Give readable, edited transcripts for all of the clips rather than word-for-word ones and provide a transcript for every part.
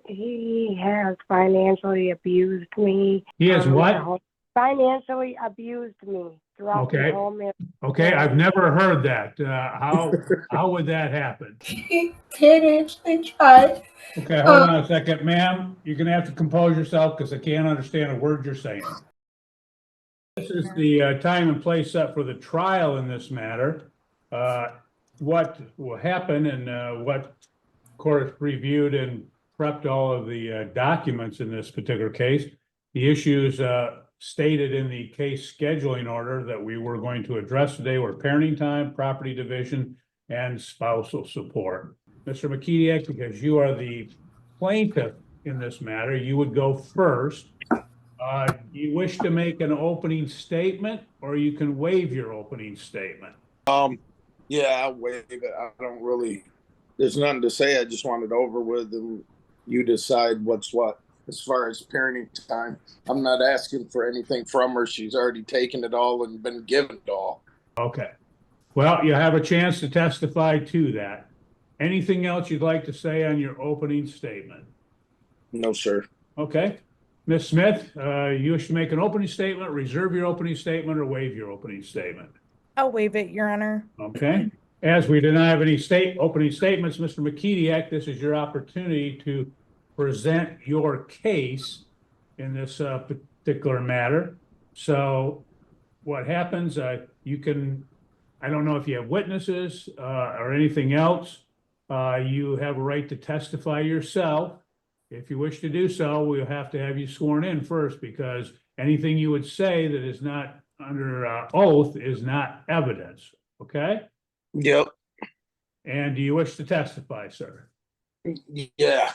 He has financially abused me. He has what? Financially abused me throughout Okay. the whole marriage. Okay, I've never heard that. How would that happen? He did actually try. Okay, hold on a second, ma'am. You're gonna have to compose yourself because I can't understand a word you're saying. This is the time and place set for the trial in this matter. What will happen and what court reviewed and prepped all of the documents in this particular case. The issues stated in the case scheduling order that we were going to address today were parenting time, property division, and spousal support. Mr. Mekediak, because you are the plaintiff in this matter, you would go first. You wish to make an opening statement, or you can waive your opening statement? Yeah, I'll waive it. I don't really, there's nothing to say. I just want it over with and you decide what's what. As far as parenting time, I'm not asking for anything from her. She's already taken it all and been given it all. Okay. Well, you have a chance to testify to that. Anything else you'd like to say on your opening statement? No, sir. Okay. Ms. Smith, you wish to make an opening statement, reserve your opening statement, or waive your opening statement? I'll waive it, Your Honor. Okay. As we do not have any opening statements, Mr. Mekediak, this is your opportunity to present your case in this particular matter. So what happens, you can, I don't know if you have witnesses or anything else. You have a right to testify yourself. If you wish to do so, we'll have to have you sworn in first, because anything you would say that is not under oath is not evidence. Okay? Yep. And do you wish to testify, sir? Yeah.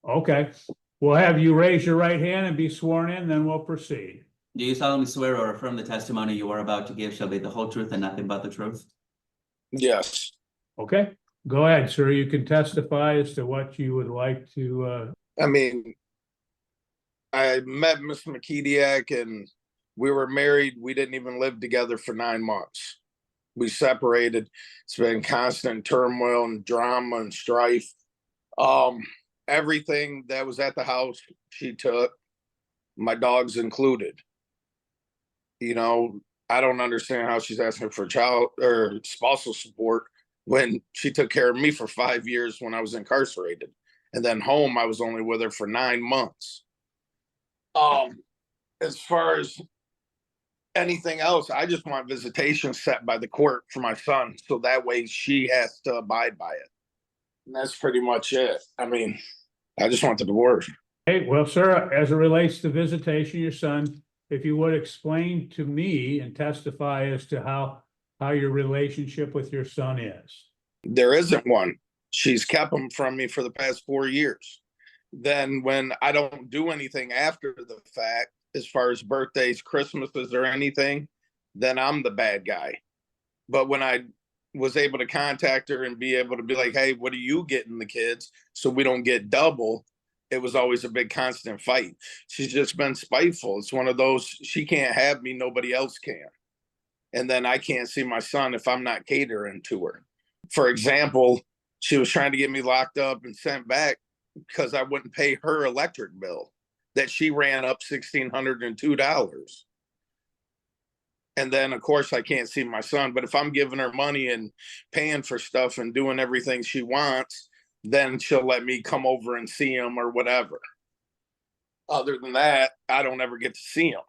Okay. We'll have you raise your right hand and be sworn in, then we'll proceed. Do you solemnly swear or affirm the testimony you are about to give shall be the whole truth and nothing but the truth? Yes. Okay. Go ahead, sir. You can testify as to what you would like to. I mean, I met Mr. Mekediak and we were married. We didn't even live together for 9 months. We separated. It's been constant turmoil and drama and strife. Everything that was at the house, she took, my dogs included. You know, I don't understand how she's asking for child or spousal support when she took care of me for 5 years when I was incarcerated. And then home, I was only with her for 9 months. As far as anything else, I just want visitation set by the court for my son, so that way she has to abide by it. And that's pretty much it. I mean, I just want the divorce. Hey, well, sir, as it relates to visitation, your son, if you would explain to me and testify as to how your relationship with your son is. There isn't one. She's kept them from me for the past 4 years. Then when I don't do anything after the fact, as far as birthdays, Christmases, or anything, then I'm the bad guy. But when I was able to contact her and be able to be like, hey, what are you getting the kids so we don't get double? It was always a big constant fight. She's just been spiteful. It's one of those, she can't have me, nobody else can. And then I can't see my son if I'm not catering to her. For example, she was trying to get me locked up and sent back because I wouldn't pay her electric bill that she ran up $1,602. And then, of course, I can't see my son. But if I'm giving her money and paying for stuff and doing everything she wants, then she'll let me come over and see him or whatever. Other than that, I don't ever get to see him.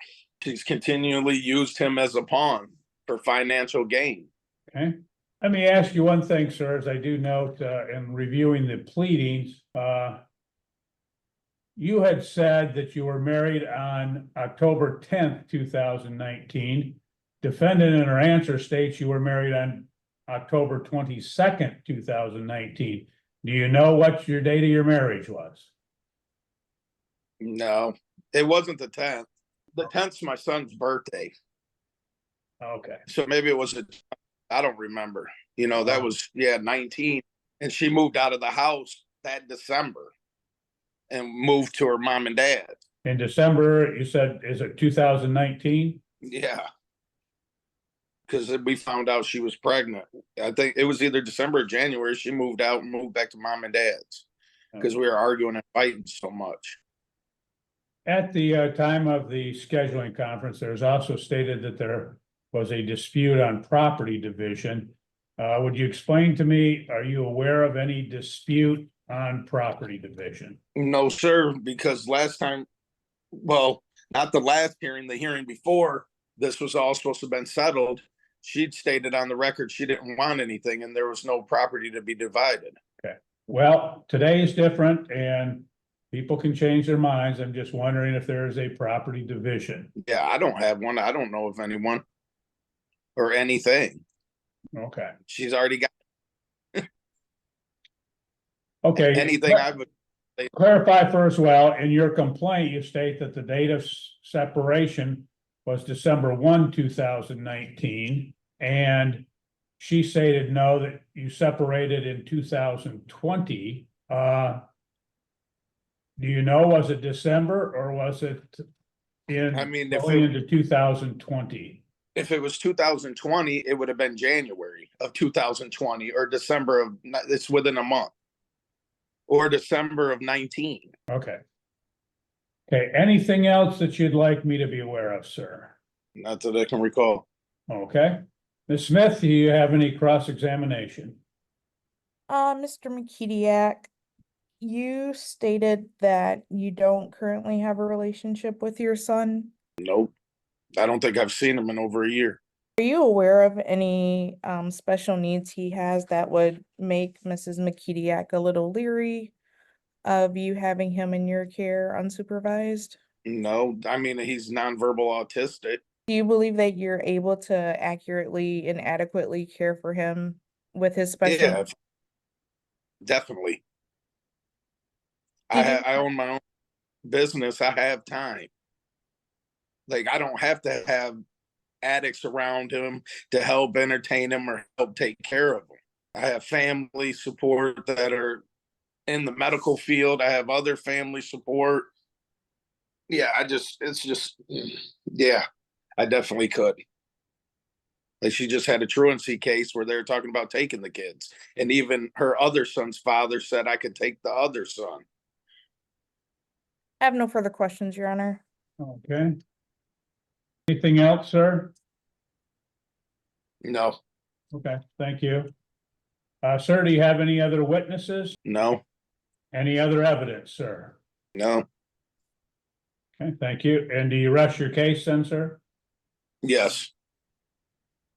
She's continually used him as a pawn for financial gain. Okay. Let me ask you one thing, sir, as I do note in reviewing the pleadings, you had said that you were married on October 10th, 2019. Defendant in her answer states you were married on October 22nd, 2019. Do you know what your date of your marriage was? No, it wasn't the 10th. The 10th's my son's birthday. Okay. So maybe it was I don't remember. You know, that was 19. And she moved out of the house that December and moved to her mom and dad. In December, you said, is it 2019? Yeah. Because we found out she was pregnant. I think it was either December or January. She moved out and moved back to mom and dad's. because we were arguing and fighting so much. At the time of the scheduling conference, there's also stated that there was a dispute on property division. Would you explain to me, are you aware of any dispute on property division? No, sir, because last time, well, not the last hearing, the hearing before, this was all supposed to have been settled. She'd stated on the record she didn't want anything and there was no property to be divided. Okay, well, today is different and people can change their minds. I'm just wondering if there is a property division. Yeah, I don't have one. I don't know of anyone or anything. Okay. She's already got Okay. anything I would. Clarify first, well, in your complaint, you state that the date of separation was December 1, 2019, and she stated no, that you separated in 2020. Do you know, was it December or was it in, I mean, if going it, into 2020? if it was 2020, it would have been January of 2020 or December of, it's within a month. Or December of 19. Okay. Okay, anything else that you'd like me to be aware of, sir? Not that I can recall. Okay. Ms. Smith, do you have any cross-examination? Mr. Mekediak, you stated that you don't currently have a relationship with your son. Nope. I don't think I've seen him in over a year. Are you aware of any special needs he has that would make Mrs. Mekediak a little leery of you having him in your care unsupervised? No, I mean, he's nonverbal autistic. Do you believe that you're able to accurately and adequately care for him with his special Yeah, definitely. Did you- I own my own business. I have time. Like, I don't have to have addicts around him to help entertain him or help take care of him. I have family support that are in the medical field. I have other family support. Yeah, yeah, I definitely could. Like, she just had a truancy case where they were talking about taking the kids. And even her other son's father said I could take the other son. I have no further questions, Your Honor. Okay. Anything else, sir? No, Okay, thank you. Sir, do you have any other witnesses? no, Any other evidence, sir? no, Okay, thank you. And do you rest your case then, sir? yes.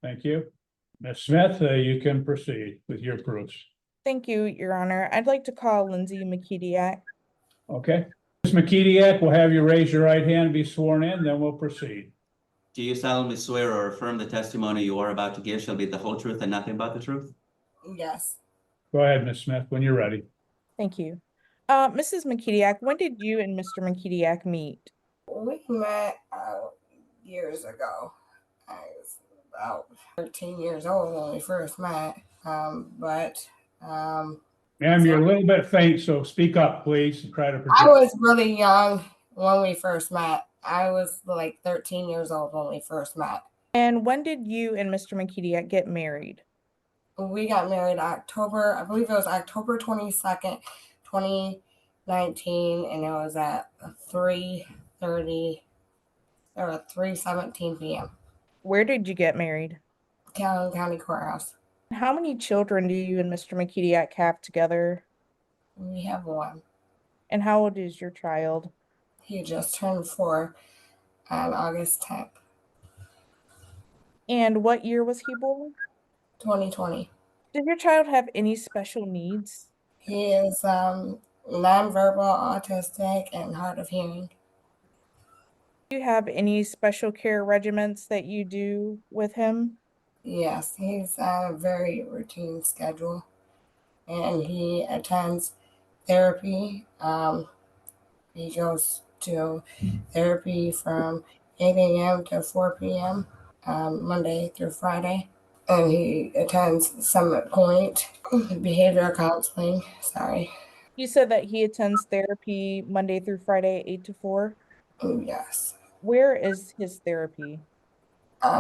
Thank you. Ms. Smith, you can proceed with your proofs. Thank you, Your Honor. I'd like to call Lindsay Mekediak. Okay. Ms. Mekediak, we'll have you raise your right hand and be sworn in, then we'll proceed. Do you solemnly swear or affirm the testimony you are about to give shall be the whole truth and nothing but the truth? Yes. Go ahead, Ms. Smith, when you're ready. Thank you. Mrs. Mekediak, when did you and Mr. Mekediak meet? We met years ago. I was about 13 years old when we first met. Ma'am, you're a little bit faint, so speak up, please, and try to I project. was really young when we first met. I was like 13 years old when we first met. And when did you and Mr. Mekediak get married? We got married October, I believe it was October 22nd, 2019, and it was at 3:30 or 3:17 p.m. Where did you get married? Calhoun County Courthouse. How many children do you and Mr. Mekediak have together? We have one. And how old is your child? He just turned 4 on August 10th, And what year was he born? 2020. Does your child have any special needs? He is nonverbal, autistic, and hard of hearing. Do you have any special care regimens that you do with him? Yes, he's on a very routine schedule, and he attends therapy. He goes to therapy from 8 a.m. to 4 p.m. Monday through Friday. And he attends Summit Point behavioral counseling. Sorry. You said that he attends therapy Monday through Friday, 8 to 4. Yes. Where is his therapy?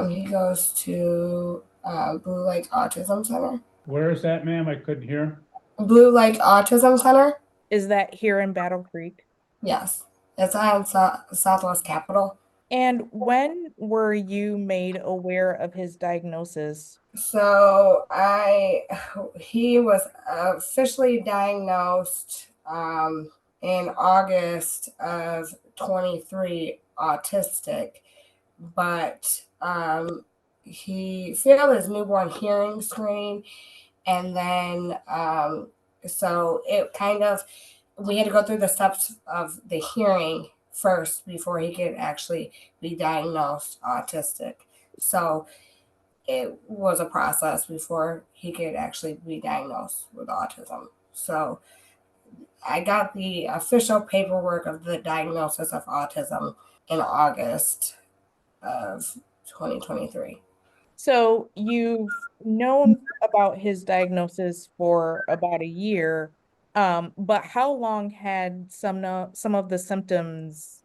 He goes to Blue Lake Autism Center. Where is that, ma'am? I couldn't hear. Blue Lake Autism Center. Is that here in Battle Creek? Yes, it's on Southwest Capitol. And when were you made aware of his diagnosis? So he was officially diagnosed in August of 23 autistic, but he failed his newborn hearing screen, and then so it kind of, we had to go through the steps of the hearing first before he could actually be diagnosed autistic. So it was a process before he could actually be diagnosed with autism. So I got the official paperwork of the diagnosis of autism in August of 2023. So you've known about his diagnosis for about a year, but how long had some of the symptoms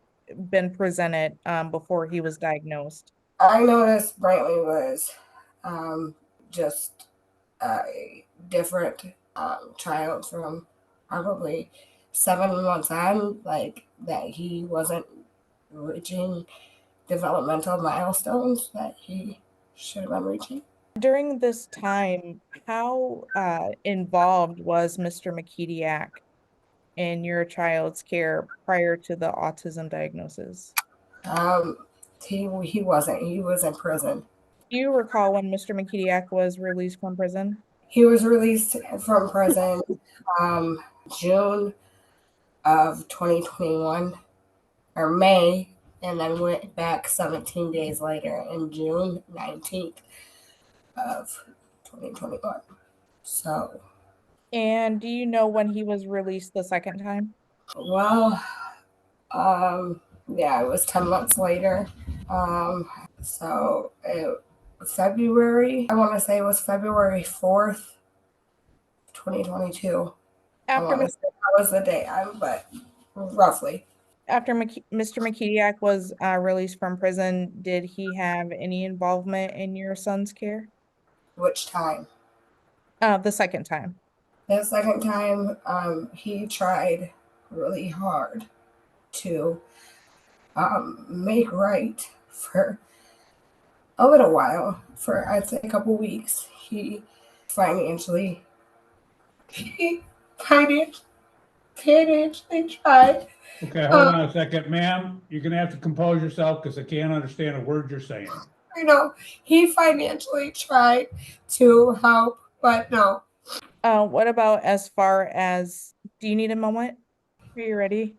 been presented before he was diagnosed? I noticed Brantley was just a different child from probably 7 months on, like that he wasn't reaching developmental milestones that he should have been reaching. During this time, how involved was Mr. Mekediak in your child's care prior to the autism diagnosis? He wasn't. He was in prison. Do you recall when Mr. Mekediak was released from prison? He was released from prison June of 2021 or May, and then went back 17 days later in June 19th of 2021. So, And do you know when he was released the second time? well, yeah, it was 10 months later. So February, I want to say it was February 4th, 2022. I After want to say that was the day, but roughly. After Mr. Mekediak was released from prison, did he have any involvement in your son's care? Which time? The second time. The second time, he tried really hard to make right for a little while, for I'd say a couple weeks. He financially tried. Okay, hold on a second, ma'am. You're gonna have to compose yourself because I can't understand a word you're saying. He financially tried to help, but no. What about as far as, do you need a moment? Are you ready?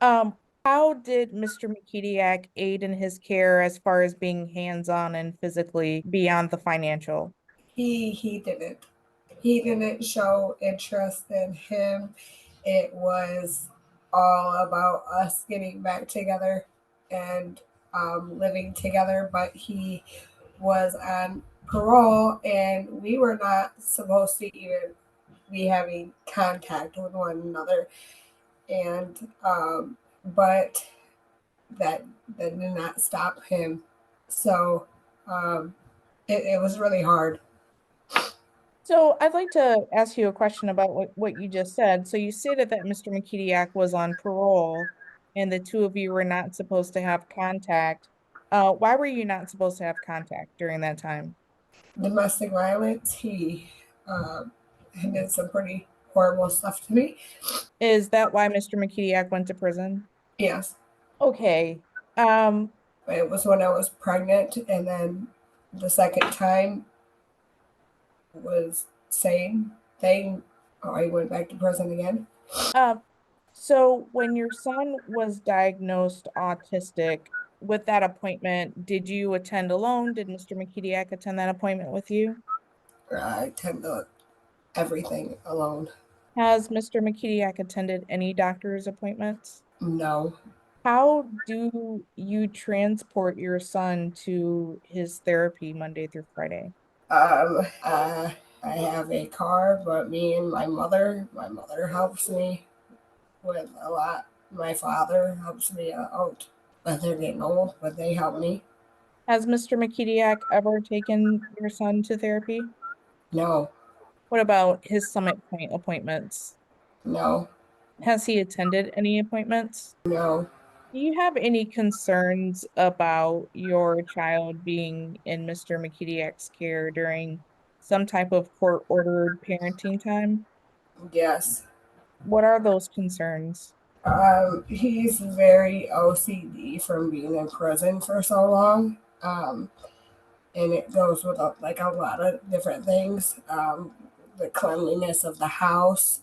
How did Mr. Mekediak aid in his care as far as being hands-on and physically beyond the financial? He didn't. He didn't show interest in him. It was all about us getting back together and living together, but he was on parole, and we were not supposed to even be having contact with one another. And but that did not stop him. So it was really hard. So I'd like to ask you a question about what you just said. So you stated that Mr. Mekediak was on parole and the two of you were not supposed to have contact. Why were you not supposed to have contact during that time? Domestic violence. He did some pretty horrible stuff to me. Is that why Mr. Mekediak went to prison? Yes. Okay. It was when I was pregnant, and then the second time was same thing. Oh, I went back to prison again. So when your son was diagnosed autistic, with that appointment, did you attend alone? Did Mr. Mekediak attend that appointment with you? I tend to everything alone. Has Mr. Mekediak attended any doctor's appointments? No. How do you transport your son to his therapy Monday through Friday? I have a car, but me and my mother helps me with a lot. My father helps me out, but they're getting old, but they help me. Has Mr. Mekediak ever taken your son to therapy? No. What about his Summit Point appointments? No. Has he attended any appointments? No, Do you have any concerns about your child being in Mr. Mekediak's care during some type of court-ordered parenting time? yes. What are those concerns? He's very OCD from being in prison for so long. And it goes with like a lot of different things. The cleanliness of the house,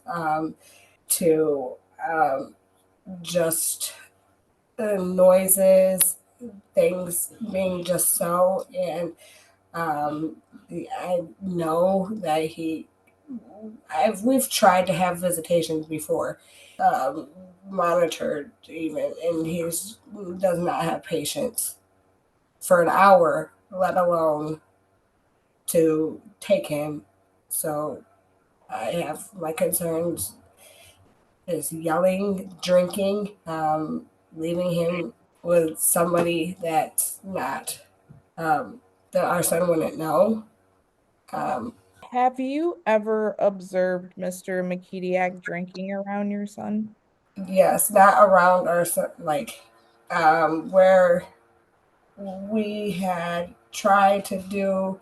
to just noises, things being just so. And I know that we've tried to have visitations before, monitored even, and he's does not have patience for an hour, let alone to take him. So I have my concerns is yelling, drinking, leaving him with somebody that's not, that our son wouldn't know. Have you ever observed Mr. Mekediak drinking around your son? Yes, not around our son, like where we had tried to do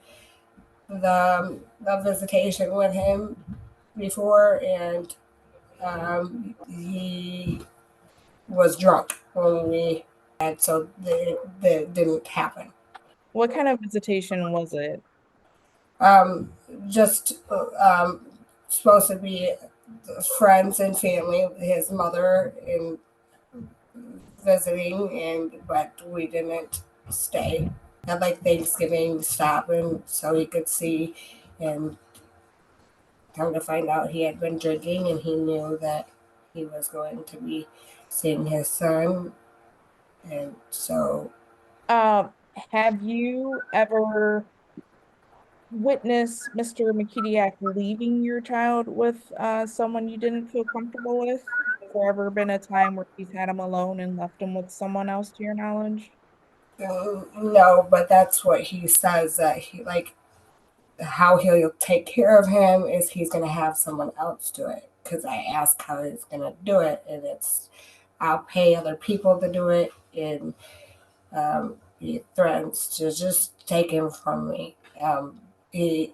the visitation with him before, and he was drunk when we had, so that didn't happen. What kind of visitation was it? Just supposed to be friends and family, his mother, and visiting, but we didn't stay. Had like Thanksgiving stopping so he could see, and come to find out he had been drinking, and he knew that he was going to be seeing his son, and so Have you ever witnessed Mr. Mekediak leaving your child with someone you didn't feel comfortable with? Has there ever been a time where he's had him alone and left him with someone else to your knowledge? no, but that's what he says, that he like how he'll take care of him is he's going to have someone else do it, because I asked how he's going to do it, and it's I'll pay other people to do it, and he threatens to just take him from me. He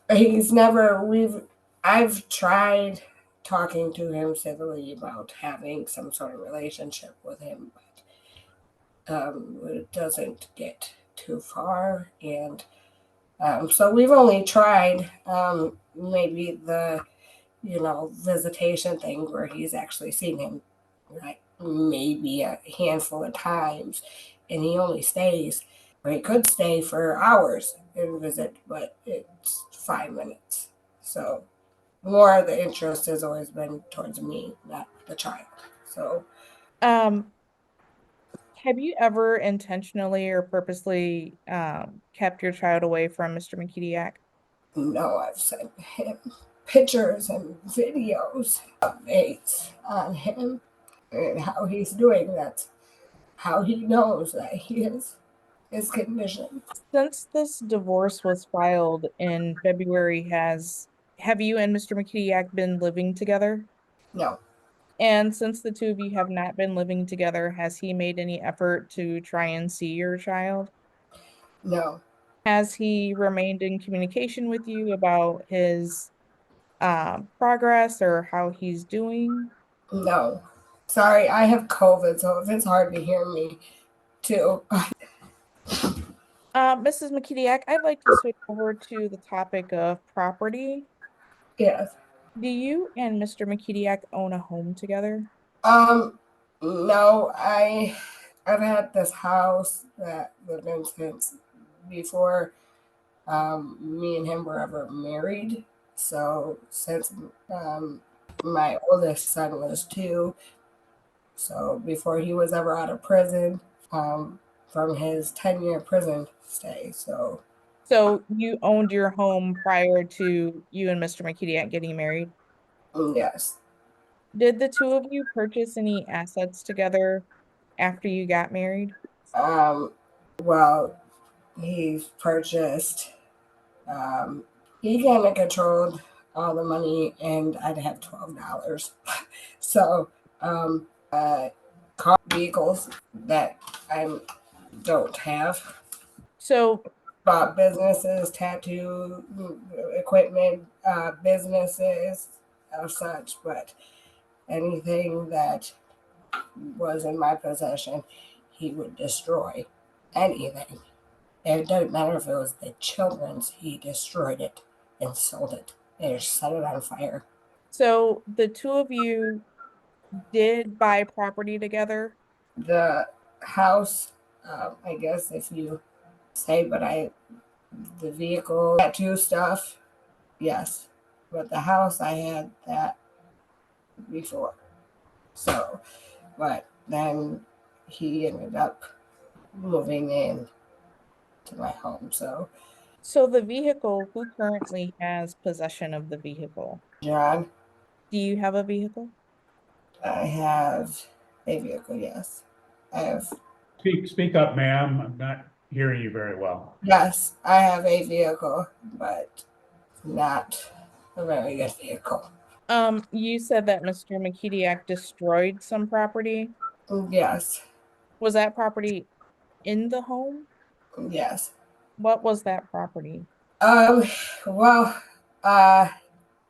he's never I've tried talking to him civilly about having some sort of relationship with him, but it doesn't get too far, and so we've only tried maybe the visitation thing where he's actually seen him like maybe a handful of times, and he only stays, or he could stay for hours and visit, but it's 5 minutes. So more of the interest has always been towards me, not the child. So Um, have you ever intentionally or purposely kept your child away from Mr. Mekediak? no, I've sent him pictures and videos, updates on him and how he's doing. That's how he knows that he is his condition. Since this divorce was filed in February, have you and Mr. Mekediak been living together? No, And since the two of you have not been living together, has he made any effort to try and see your child? no, Has he remained in communication with you about his progress or how he's doing? no. Sorry, I have COVID, so if it's hard to hear me too. Mrs. Mekediak, I'd like to switch over to the topic of property. Yes. Do you and Mr. Mekediak own a home together? No, I've had this house that lived in since before me and him were ever married. So since my oldest son was 2, so before he was ever out of prison, from his 10-year prison stay. So So you owned your home prior to you and Mr. Mekediak getting married? yes. Did the two of you purchase any assets together after you got married? Um, well, he's purchased. Um, he kind of controlled all the money and I'd have $12. So, car vehicles that I don't have. So, Bought businesses, tattoo equipment, businesses of such, but anything that was in my possession, he would destroy. Anything. It doesn't matter if it was the children's, he destroyed it and sold it. Or set it on fire. so the two of you did buy property together? The house, I guess if you say, but the vehicle, tattoo stuff, yes. But the house, I had that before. So, but then he ended up moving in to my home. So, So the vehicle, who currently has possession of the vehicle? John, Do you have a vehicle? I have a vehicle, yes. I have, Speak up, ma'am. I'm not hearing you very well. yes, I have a vehicle, but not a very good vehicle. You said that Mr. Mekediak destroyed some property. Yes, Was that property in the home? yes. What was that property? Well, uh,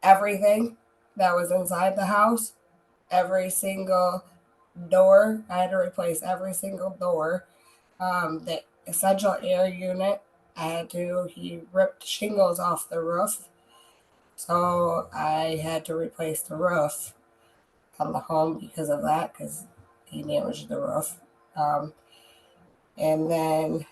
everything that was inside the house, every single door, I had to replace every single door. The essential air unit, he ripped shingles off the roof. So I had to replace the roof on the home because of that, because he damaged the roof. And then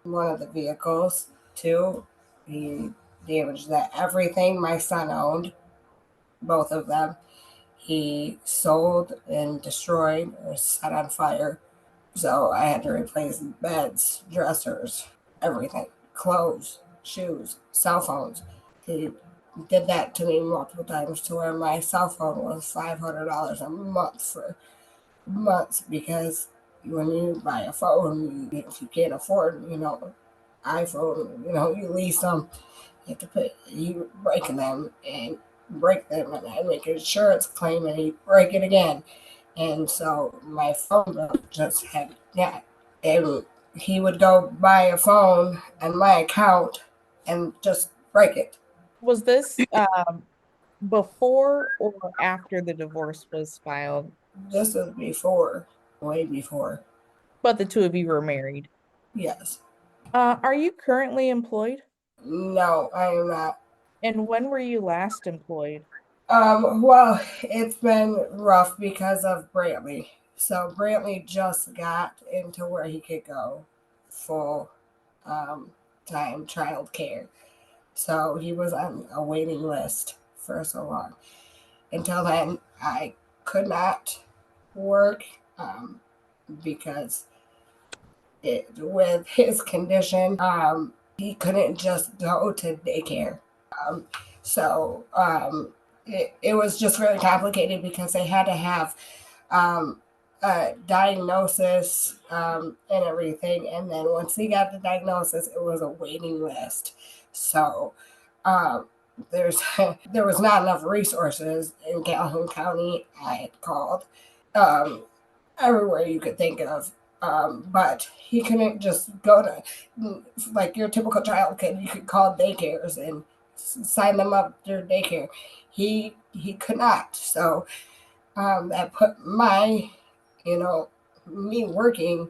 one of the vehicles, too, he damaged that. Everything my son owned, both of them, he sold and destroyed or set on fire. So I had to replace beds, dressers, everything, clothes, shoes, cell phones. He did that to me multiple times to where my cell phone was $500 a month for months, because when you buy a phone, if you can't afford, iPhone, you lease them, you break them and I make an insurance claim and you break it again. And so my phone bill just had, yeah, and he would go buy a phone on my account and just break it. Was this before or after the divorce was filed? This was before, way before. But the two of you were married. Yes. Are you currently employed? No, I am not. And when were you last employed? Well, it's been rough because of Brantley. So Brantley just got into where he could go full time child care. So he was on a waiting list for so long. Until then, I could not work because with his condition, he couldn't just go to daycare. So it was just really complicated because they had to have a diagnosis and everything. And then once he got the diagnosis, it was a waiting list. So there was not enough resources in Calhoun County. I had called everywhere you could think of. But he couldn't just go to, like your typical child kid, you could call daycares and sign them up to daycare. He could not. So that put me working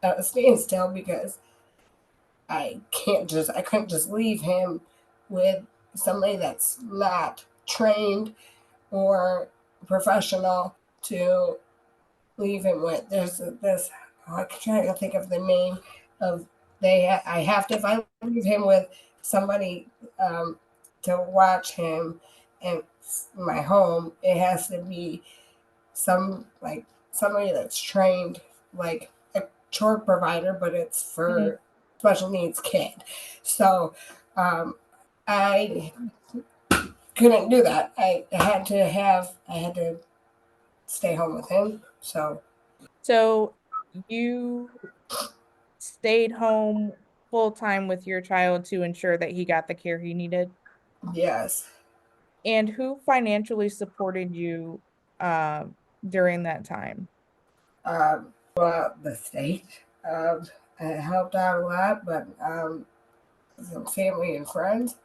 at a standstill because I couldn't just leave him with somebody that's not trained or professional to leave him with. There's this, I'm trying to think of the name of, I have to, if I leave him with somebody to watch him in my home, it has to be somebody that's trained, like a chore provider, but it's for special needs kid. So I couldn't do that. I had to stay home with him. So you stayed home full time with your child to ensure that he got the care he needed? yes. And who financially supported you during that time? Well, the state it helped out a lot, but some family and friends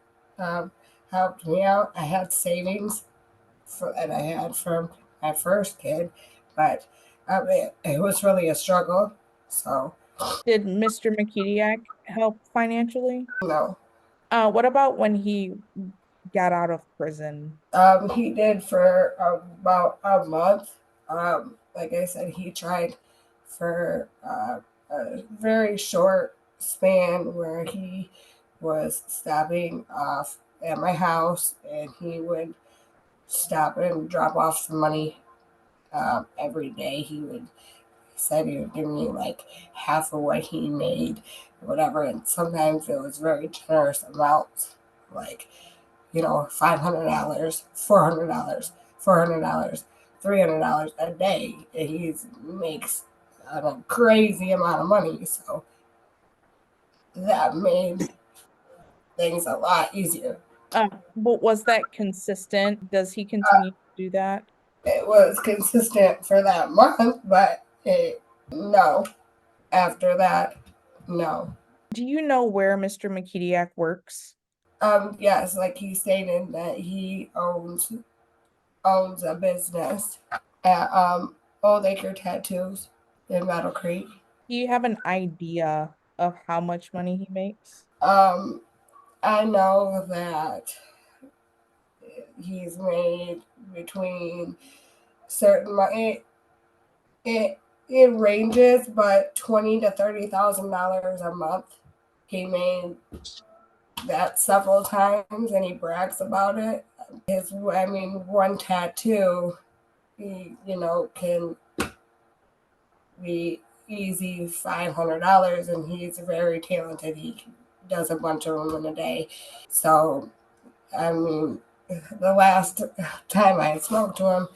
helped me out. I had savings that I had from my first kid, but it was really a struggle. So, Did Mr. Mekediak help financially? no. What about when he got out of prison? He did for about a month. Like I said, he tried for a very short span where he was stopping off at my house and he would stop and drop off some money every day. He said he would give me like half of what he made, whatever. And sometimes it was very generous amounts, like $500, $400, $400, $300 a day. And he makes a crazy amount of money, so that made things a lot easier. But was that consistent? Does he continue to do that? It was consistent for that month, but no. After that, no. Do you know where Mr. Mekediak works? Yes, like he stated that he owns a business at Old Acre Tattoos in Meadow Creek. Do you have an idea of how much money he makes? I know that he's made between certain money. It ranges, but $20,000 to $30,000 a month. He made that several times, and he brags about it. One tattoo, can be easy $500, and he's very talented. He does a bunch of them in a day. So, the last time I spoke to him,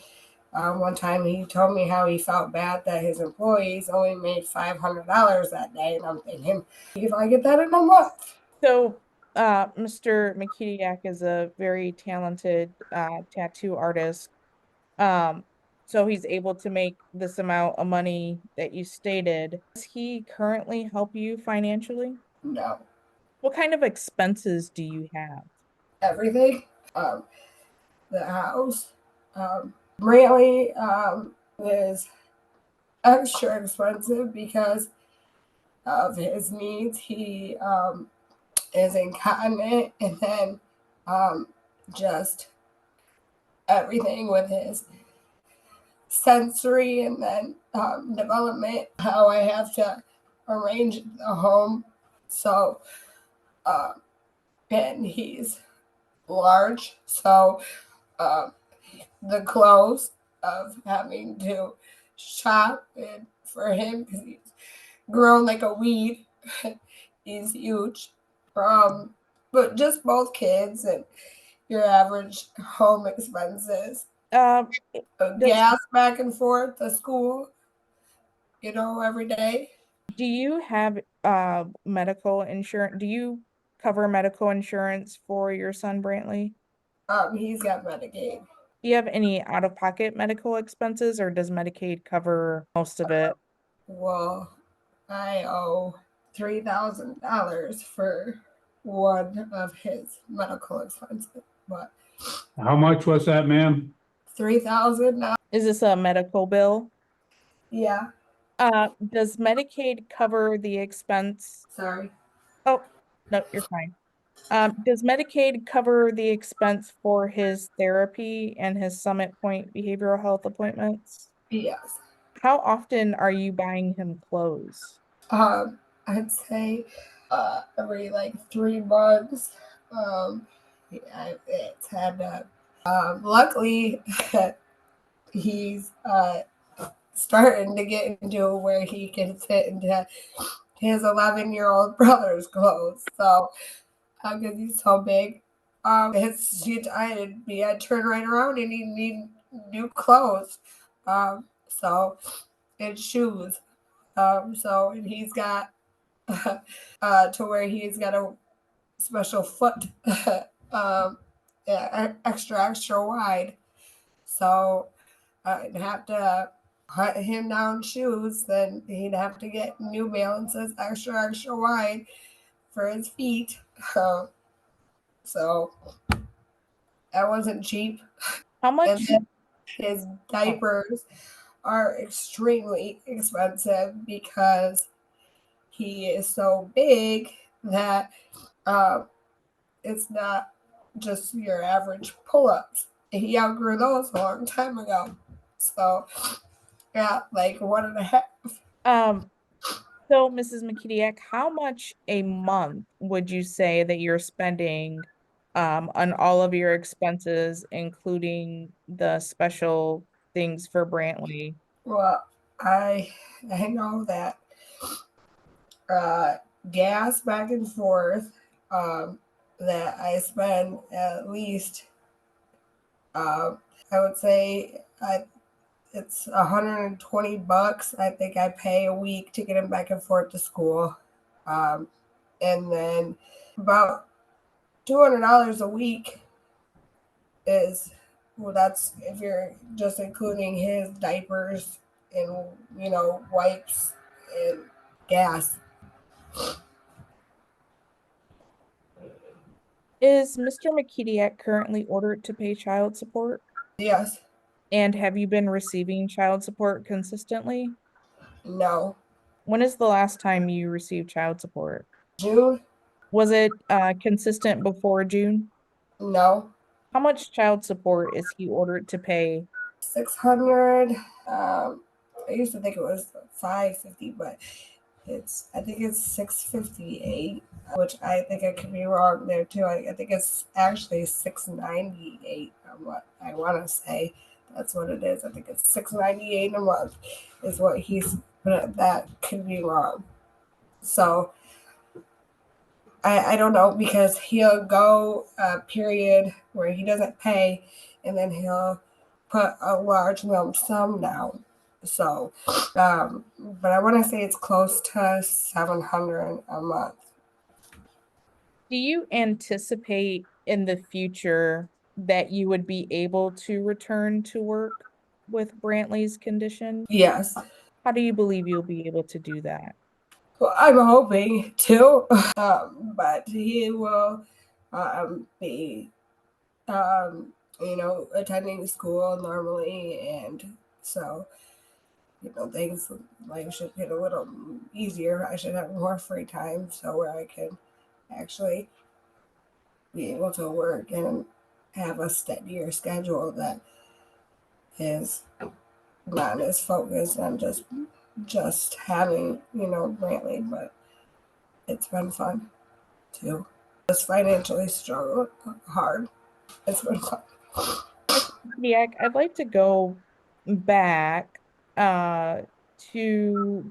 one time he told me how he felt bad that his employees only made $500 that day, and I'm thinking, if I get that in a month. So, Mr. Mekediak is a very talented tattoo artist. So he's able to make this amount of money that you stated. Does he currently help you financially? No. What kind of expenses do you have? Everything. The house. Really is extra expensive because of his needs. He is incontinent, and then just everything with his sensory and then development, how I have to arrange the home. So, and he's large, so the clothes of having to shop and for him because he's grown like a weed. He's huge. But just both kids and your average home expenses. Gas back and forth to school, every day. Do you have medical insurance? Do you cover medical insurance for your son, Brantley? He's got Medicaid. Do you have any out-of-pocket medical expenses, or does Medicaid cover most of it? Well, I owe $3,000 for one of his medical expenses. But How much was that, ma'am? $3,000. Is this a medical bill? Yeah. Does Medicaid cover the expense? Sorry. Oh, no, you're fine. Does Medicaid cover the expense for his therapy and his Summit Point behavioral health appointments? Yes. How often are you buying him clothes? I'd say every 3 months. It's had luckily he's starting to get into where he can fit into his 11-year-old brother's clothes. So because he's so big, I'd turn right around and he'd need new clothes. So and shoes. And he's got to where he's got a special foot extra wide. So I'd have to hunt him down shoes. Then he'd have to get New Balances extra wide for his feet. So that wasn't cheap. How And much? then his diapers are extremely expensive because he is so big that it's not just your average pull-ups. He outgrew those a long time ago. So yeah, like 1.5. So Mrs. Mekediak, how much a month would you say that you're spending on all of your expenses, including the special things for Brantley? Well, I know that gas back and forth, that I spend at least, I would say it's $120. I think I pay a week to get him back and forth to school, and then about $200 a week is, well, that's if you're just including his diapers and wipes and gas. Is Mr. Mekediak currently ordered to pay child support? Yes. And have you been receiving child support consistently? No. When is the last time you received child support? June? Was it consistent before June? No. How much child support is he ordered to pay? 600. I used to think it was 550, but I think it's 658, which I think I could be wrong there too. I think it's actually 698. What I want to say, that's what it is. I think it's 698 a month is what he's. But that could be wrong. So I don't know, because he'll go a period where he doesn't pay, and then he'll put a large lump sum down. So, but I want to say it's close to 700 a month. Do you anticipate in the future that you would be able to return to work with Brantley's condition? Yes. How do you believe you'll be able to do that? Well, I'm hoping to, but he will be, attending school normally, and so things like should get a little easier. I should have more free time, so where I can actually be able to work and have a steadier schedule that is not as focused on just having Brantley. But it's been fun too. Just financially struggle hard. It's been fun. Mekediak, I'd like to go back to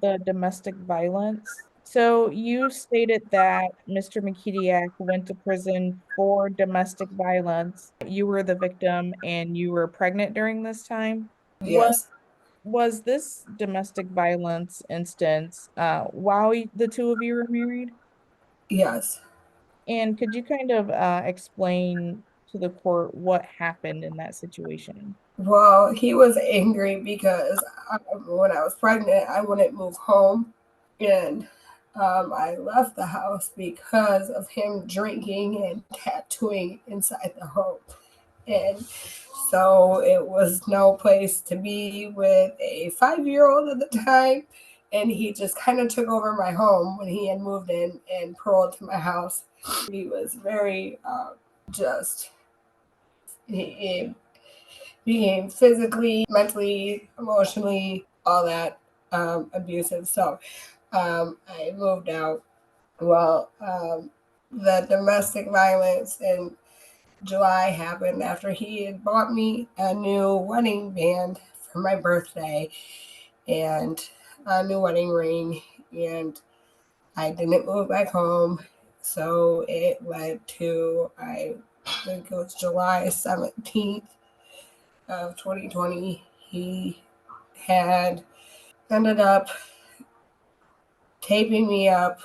the domestic violence. So you stated that Mr. Mekediak went to prison for domestic violence. You were the victim and you were pregnant during this time. Yes. Was this domestic violence instance while the two of you were married? Yes. And could you kind of explain to the court what happened in that situation? Well, he was angry because when I was pregnant, I wouldn't move home, and I left the house because of him drinking and tattooing inside the home. And so it was no place to be with a 5-year-old at the time. And he just kind of took over my home when he had moved in and paroled to my house. He was very he became physically, mentally, emotionally, all that abusive. So I moved out. Well, the domestic violence in July happened after he had bought me a new wedding band for my birthday and a new wedding ring, and I didn't move back home. So it led to, I think it was July 17th of 2020, he had ended up taping me up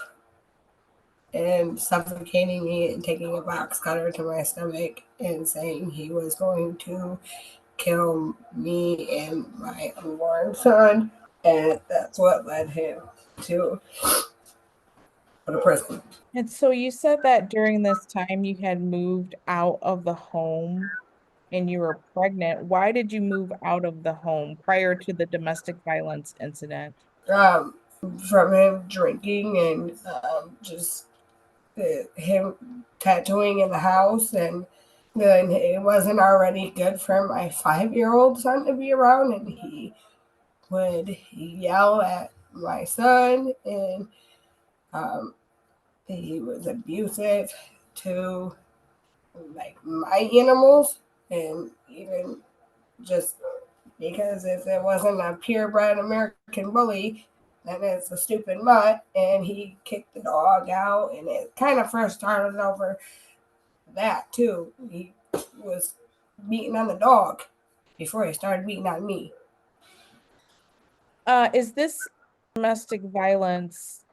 and suffocating me and taking a box cutter to my stomach and saying he was going to kill me and my unborn son. And that's what led him to go to prison. And so you said that during this time you had moved out of the home and you were pregnant. Why did you move out of the home prior to the domestic violence incident? Um, from him drinking and just him tattooing in the house, and then it wasn't already good for my 5-year-old son to be around, and he would yell at my son, and he was abusive to like my animals, and even just because if it wasn't a purebred American bully, then it's a stupid mutt, and he kicked the dog out, and it kind of first started over that too. He was beating on the dog before he started beating on me. Is this domestic violence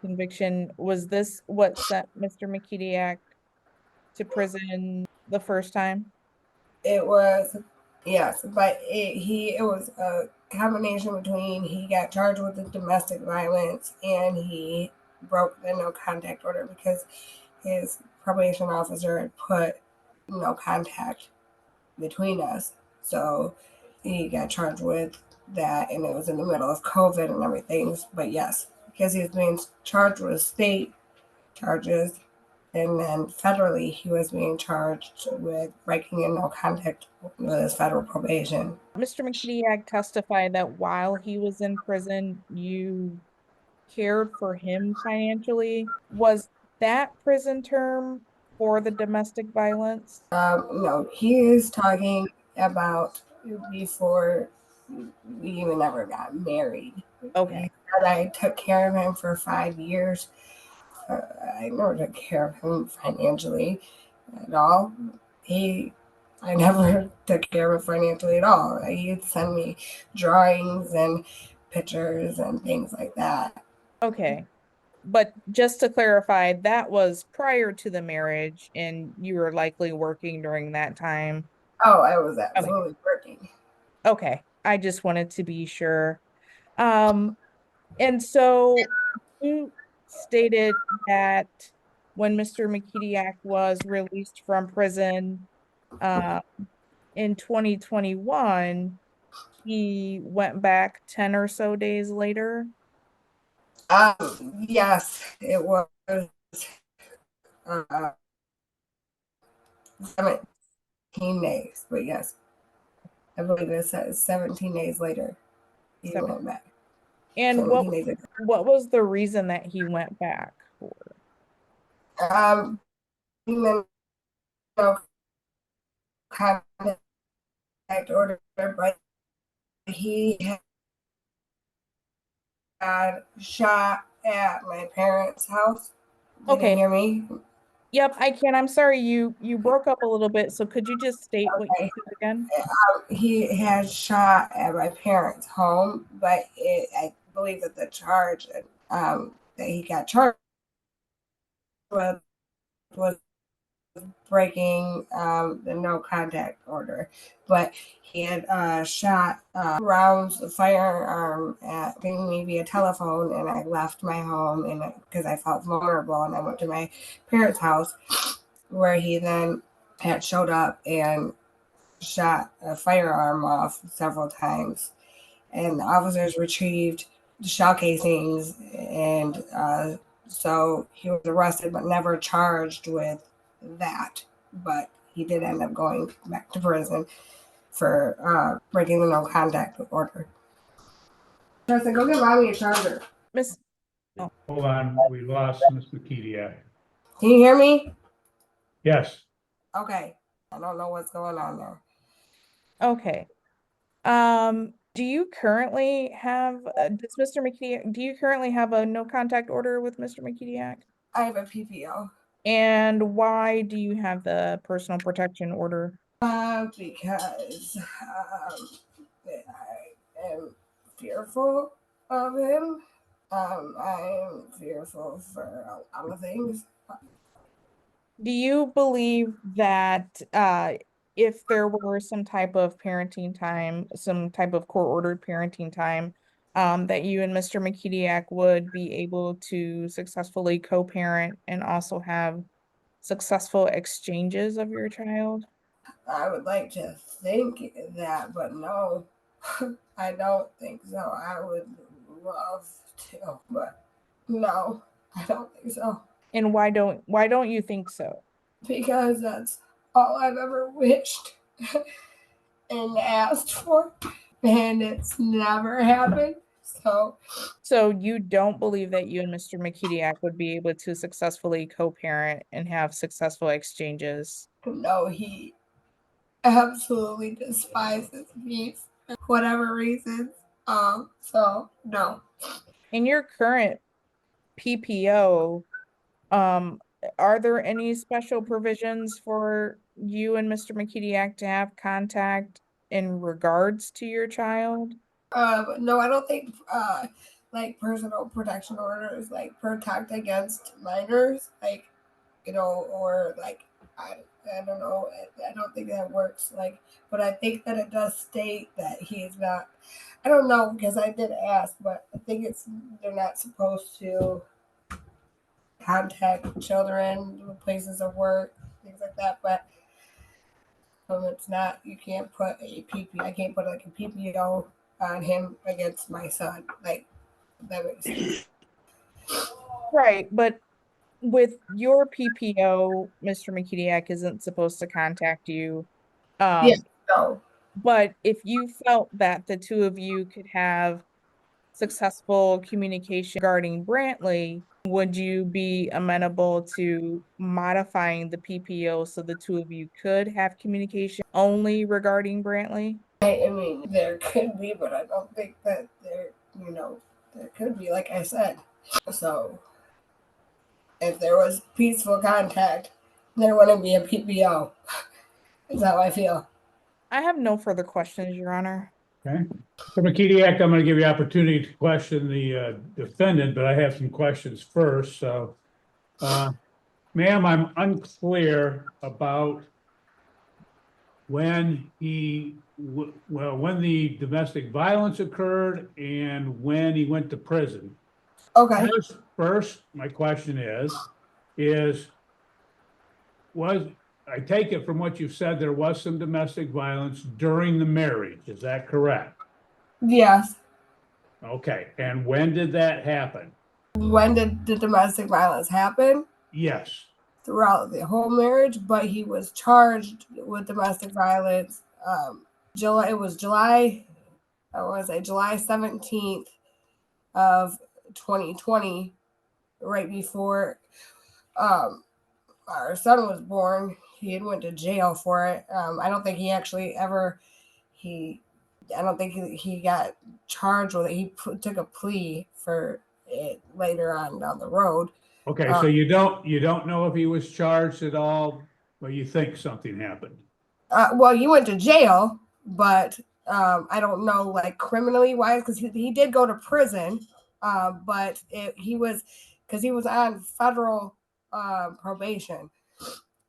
conviction, was this what sent Mr. Mekediak to prison the first time? It was, yes, but it was a combination between he got charged with the domestic violence and he broke the no contact order because his probation officer had put no contact between us. So he got charged with that, and it was in the middle of COVID and everything. But yes, because he was being charged with state charges, and then federally he was being charged with breaking a no contact with his federal probation. Mr. Mekediak testified that while he was in prison, you cared for him financially. Was that prison term for the domestic violence? No, he is talking about before we even ever got married. Okay. He said I took care of him for 5 years. I never took care of him financially at all. I never took care of him financially at all. He'd send me drawings and pictures and things like that. Okay. But just to clarify, that was prior to the marriage and you were likely working during that time. Oh, I was absolutely working. Okay. I just wanted to be sure. And so you stated that when Mr. Mekediak was released from prison in 2021, he went back 10 or so days later. Yes, it was 17 days, but yes, I believe it says 17 days later he went back. And what was the reason that he went back for? No contact order, but he had shot at my parents' house. You Okay. can hear me? Yep, I can. I'm sorry, you broke up a little bit, so could you just state what you said again? He had shot at my parents' home, but I believe that the charge that he got charged with was breaking the no contact order, but he had shot rounds of firearm at me via telephone, and I left my home and because I felt vulnerable, and I went to my parents' house where he then had showed up and shot a firearm off several times, and the officers retrieved the shell casings, and so he was arrested but never charged with that. But he did end up going back to prison for breaking the no contact order. Justin, go get mommy a charger. Miss, Hold on, we lost Ms. Mekediak. Can you hear me? Yes. Okay. I don't know what's going on there. okay. Do you currently have, does Mr. Mekediak, do you currently have a no contact order with Mr. Mekediak? I have a PPO. And why do you have the personal protection order? Because I am fearful of him. I am fearful for a lot of things. Do you believe that if there were some type of parenting time, some type of court-ordered parenting time, that you and Mr. Mekediak would be able to successfully co-parent and also have successful exchanges of your child? I would like to think that, but no, I don't think so. I would love to, but no, I don't think so. And why don't you think so? Because that's all I've ever wished and asked for, and it's never happened. So you don't believe that you and Mr. Mekediak would be able to successfully co-parent and have successful exchanges? No, he absolutely despises me for whatever reasons. So no. In your current PPO, are there any special provisions for you and Mr. Mekediak to have contact in regards to your child? No, I don't think like personal protection orders like protect against minors, like or like I don't know. I don't think that works. Like, but I think that it does state that he is not. I don't know because I did ask, but I think they're not supposed to contact children, places of work, things like that. But it's not. You can't put a PP. I can't put like a PPO on him against my son. Like that makes sense. Right, but with your PPO, Mr. Mekediak isn't supposed to contact you. Yeah. No. But if you felt that the two of you could have successful communication regarding Brantley, would you be amenable to modifying the PPO so the two of you could have communication only regarding Brantley? I mean, there could be, but I don't think that there could be, like I said. So, if there was peaceful contact, there wouldn't be a PPO. Is how I feel. I have no further questions, Your Honor. Okay. So Mekediak, I'm going to give you opportunity to question the defendant, but I have some questions first. So, ma'am, I'm unclear about when when the domestic violence occurred and when he went to prison. Okay. First, my question was I take it from what you've said, there was some domestic violence during the marriage. Is that correct? Yes. Okay. And when did that happen? When did the domestic violence happen? Yes. Throughout the whole marriage, but he was charged with domestic violence. It was July 17th of 2020, right before our son was born. He had went to jail for it. I don't think he actually ever I don't think he got charged with it. He took a plea for it later on down the road. Okay, so you don't know if he was charged at all, but you think something happened. Well, he went to jail, but I don't know like criminally wise because he did go to prison, but he was on federal probation.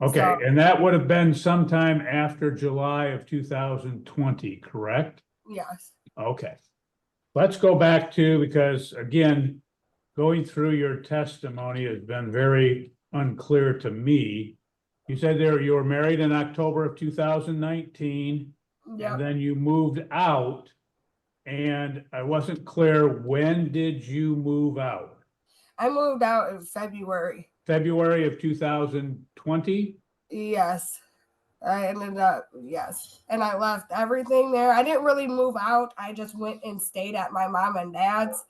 Okay, So, and that would have been sometime after July of 2020, correct? yes. Okay. Let's go back to, because again, going through your testimony has been very unclear to me. You said you were married in October of 2019, Yep. and then you moved out, and I wasn't clear, when did you move out? I moved out in February. February of 2020? Yes. I ended up, yes. And I left everything there. I didn't really move out. I just went and stayed at my mom and dad's.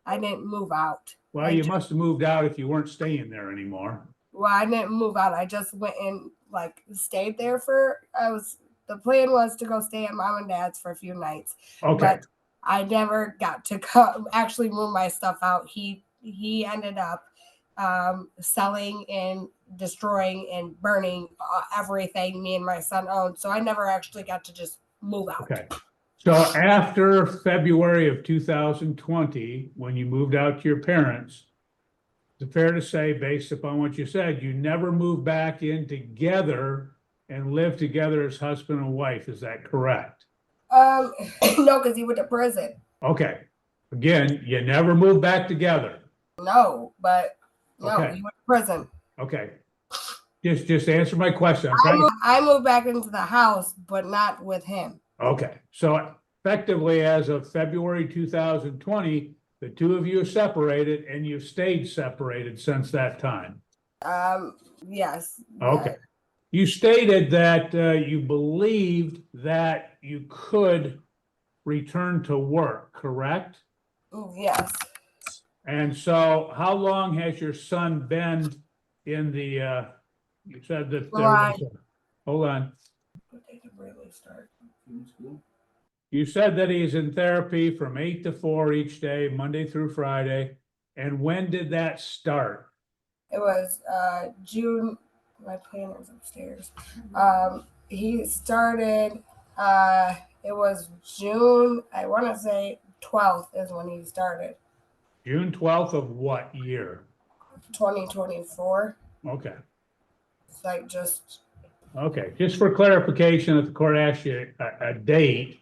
I didn't move out. Well, you must have moved out if you weren't staying there anymore. Well, I didn't move out. I just went and like stayed there the plan was to go stay at mom and dad's for a few nights. Okay. But I never got to actually move my stuff out. He ended up selling and destroying and burning everything me and my son owned. So I never actually got to just move out. Okay. So after February of 2020, when you moved out to your parents, is it fair to say, based upon what you said, you never moved back in together and lived together as husband and wife? Is that correct? No, because he went to prison. Okay. Again, you never moved back together. No, but no, Okay. he went to prison. Okay. Just answer my question. I moved back into the house, but not with him. Okay, so effectively as of February 2020, the two of you are separated and you've stayed separated since that time. Yes. Okay. You stated that you believed that you could return to work, correct? Yes. And so how long has your son been in the, you said that there was hold on. Really start. You said that he's in therapy from 8 to 4 each day, Monday through Friday. And when did that start? It was June. My planner's upstairs. He started. It was June. I want to say 12th is when he started. June 12th of what year? 2024. Okay. It's like just. Okay. Just for clarification, if the court asks you a date,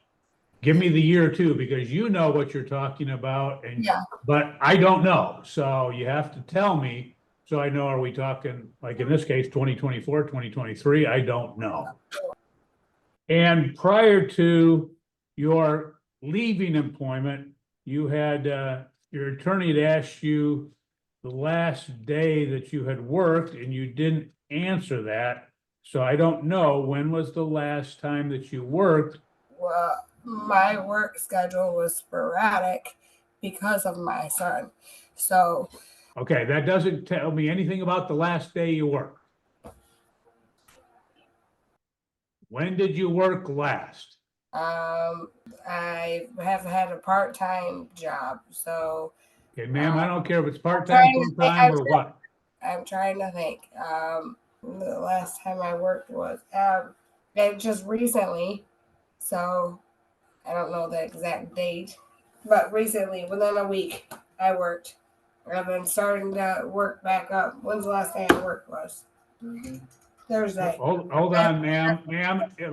give me the year too, because you know what you're talking about, and Yeah. but I don't know. So you have to tell me so I know, are we talking, like in this case, 2024, 2023? I don't know. And prior to your leaving employment, you had your attorney had asked you the last day that you had worked, and you didn't answer that. So I don't know, when was the last time that you worked? Well, my work schedule was sporadic because of my son. So. Okay, that doesn't tell me anything about the last day you worked. When did you work last? I have had a part-time job, so. Okay, ma'am, I don't care if it's part-time, full-time, or what. I'm trying to think. The last time I worked was just recently, so I don't know the exact date, but recently, within a week, I worked. I've been starting to work back up. When's the last day I worked was? Thursday. Hold on, ma'am. Ma'am, it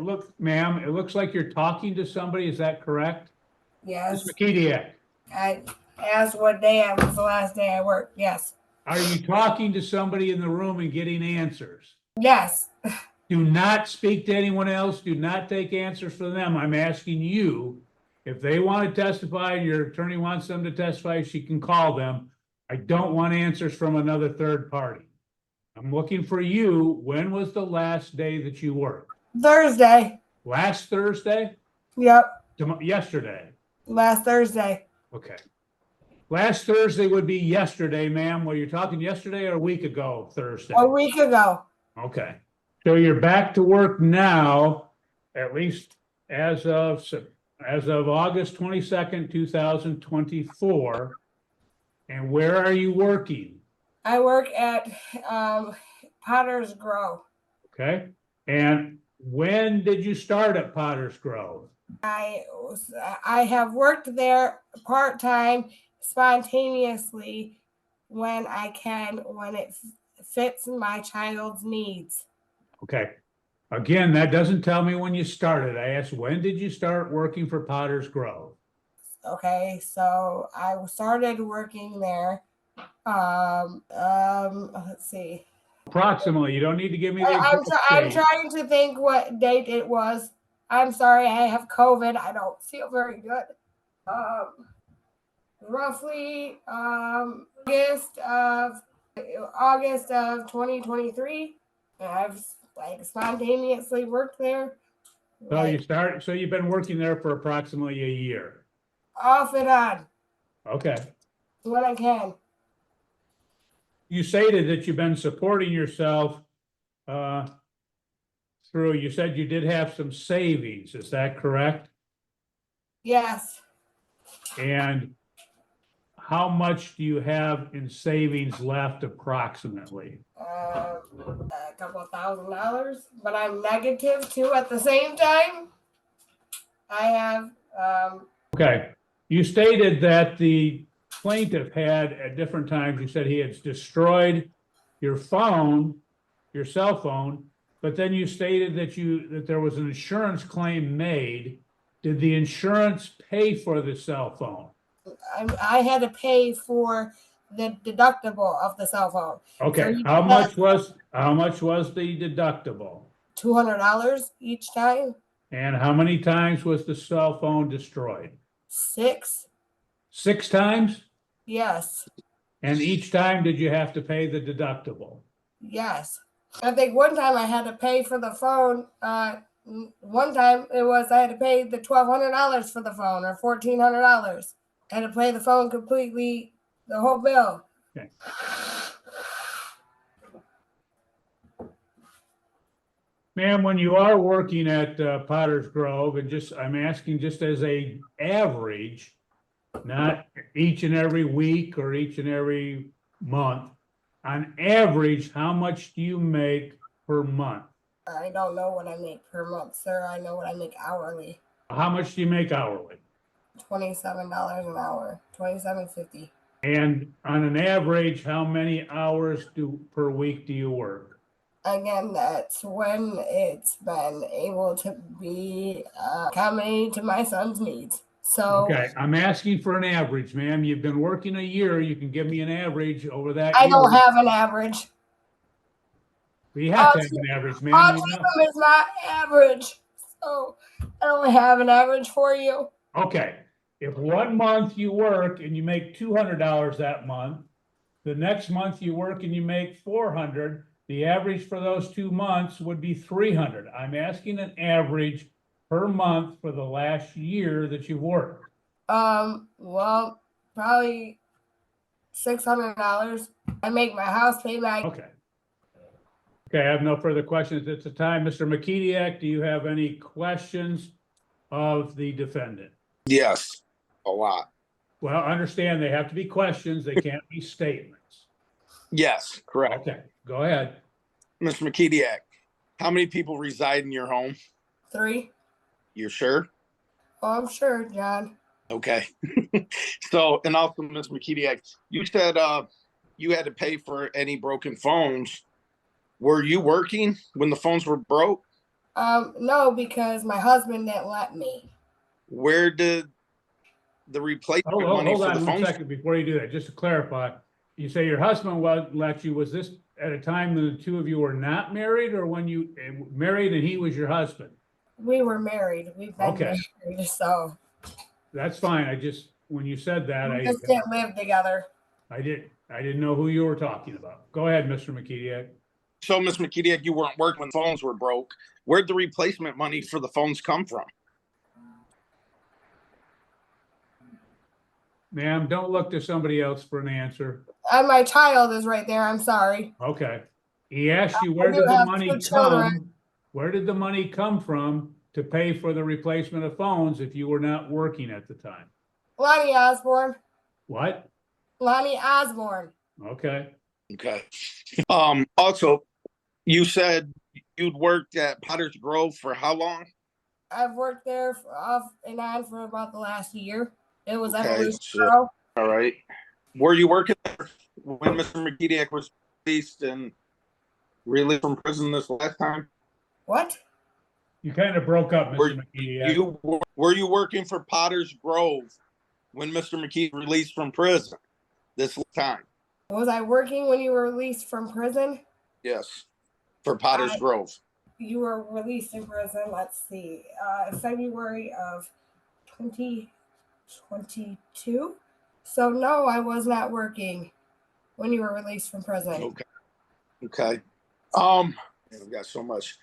looks like you're talking to somebody. Is that correct? Yes. Ms. Mekediak, I asked what day was the last day I worked. Yes. are you talking to somebody in the room and getting answers? Yes. Do not speak to anyone else. Do not take answers from them. I'm asking you, if they want to testify and your attorney wants them to testify, she can call them. I don't want answers from another third party. I'm looking for you. When was the last day that you worked? Thursday. Last Thursday? Yep. Yesterday. Last Thursday. Okay. Last Thursday would be yesterday, ma'am. Well, you're talking yesterday or a week ago, Thursday? A week ago. Okay. So you're back to work now, at least as of August 22nd, 2024. And where are you working? I work at Potter's Grove. Okay. And when did you start at Potter's Grove? I have worked there part-time spontaneously when I can, when it fits my child's needs. Okay. Again, that doesn't tell me when you started. I asked, when did you start working for Potter's Grove? Okay, so I started working there. Let's see. Approximately. You don't need to give me the I'm trying to think what date it was. I'm sorry, I have COVID. I don't feel very good. Roughly August of 2023. I've spontaneously worked there. So you've been working there for approximately a year. Off and on. Okay. When I can. You stated that you've been supporting yourself through, you said you did have some savings. Is that correct? Yes. And how much do you have in savings left approximately? A couple $1,000, but I'm negative too at the same time. I have Okay, you stated that the plaintiff had at different times, you said he had destroyed your phone, your cell phone, but then you stated that there was an insurance claim made. Did the insurance pay for the cell phone? I had to pay for the deductible of the cell phone. Okay, So how much was the deductible? $200 each time. And how many times was the cell phone destroyed? 6. 6 times? Yes. And each time did you have to pay the deductible? Yes. I think one time I had to pay for the phone. One time I had to pay the $1,200 for the phone, or $1,400. I had to pay the phone completely, the whole bill. Okay. Ma'am, when you are working at Potter's Grove, and I'm asking just as a average, not each and every week or each and every month, on average, how much do you make per month? I don't know what I make per month, sir. I know what I make hourly. How much do you make hourly? $27 an hour, $27.50. And on an average, how many hours per week do you work? Again, that's when it's been able to be accommodating to my son's needs. So Okay, I'm asking for an average, ma'am. You've been working a year. You can give me an average over that I year. don't have an average. We have to have an average, ma'am. Autism is not average. So I don't have an average for you. Okay, if 1 month you work and you make $200 that month, the next month you work and you make $400, the average for those 2 months would be $300. I'm asking an average per month for the last year that you've worked. Well, probably $600. I make my house payment. Okay. Okay, I have no further questions at the time. Mr. Mekediak, do you have any questions of the defendant? Yes, a lot. Well, understand they have to be questions. They can't be statements. Yes, correct. Okay, go ahead. Mr. Mekediak, how many people reside in your home? 3. You're sure? Oh, I'm sure, John. Okay. So, and also, Ms. Mekediak, you said you had to pay for any broken phones. Were you working when the phones were broke? No, because my husband didn't let me. Where did the replacement money Hold for on the 1 phones? second before you do that, just to clarify. You say your husband let you, was this at a time when the two of you were not married, or when you married and he was your husband? We were married. We've been Okay. married, so That's fine. When you said that, we just didn't live together. I didn't know who you were talking about. Go ahead, Mr. Mekediak. So, Ms. Mekediak, you weren't working when phones were broke. Where'd the replacement money for the phones come from? Ma'am, don't look to somebody else for an answer. And my child is right there. I'm sorry. Okay. He asked you, I where do did the have money 2 children. come? Where did the money come from to pay for the replacement of phones if you were not working at the time? Lonnie Osborne. What? Lonnie Osborne. Okay. Okay. Also, you said you'd worked at Potter's Grove for how long? I've worked there off and on for about the last year. It was Okay, Evolution so- Pro. All right. Were you working there when Mr. Mekediak was released from prison this last time? What? You kind of broke up, Mr. Mekediak. Were you working for Potter's Grove when Mr. Mekediak released from prison this time? Was I working when you were released from prison? Yes, for Potter's Grove. You were released in prison, let's see, February of 2022. So no, I was not working when you were released from prison. Okay. I've got so much.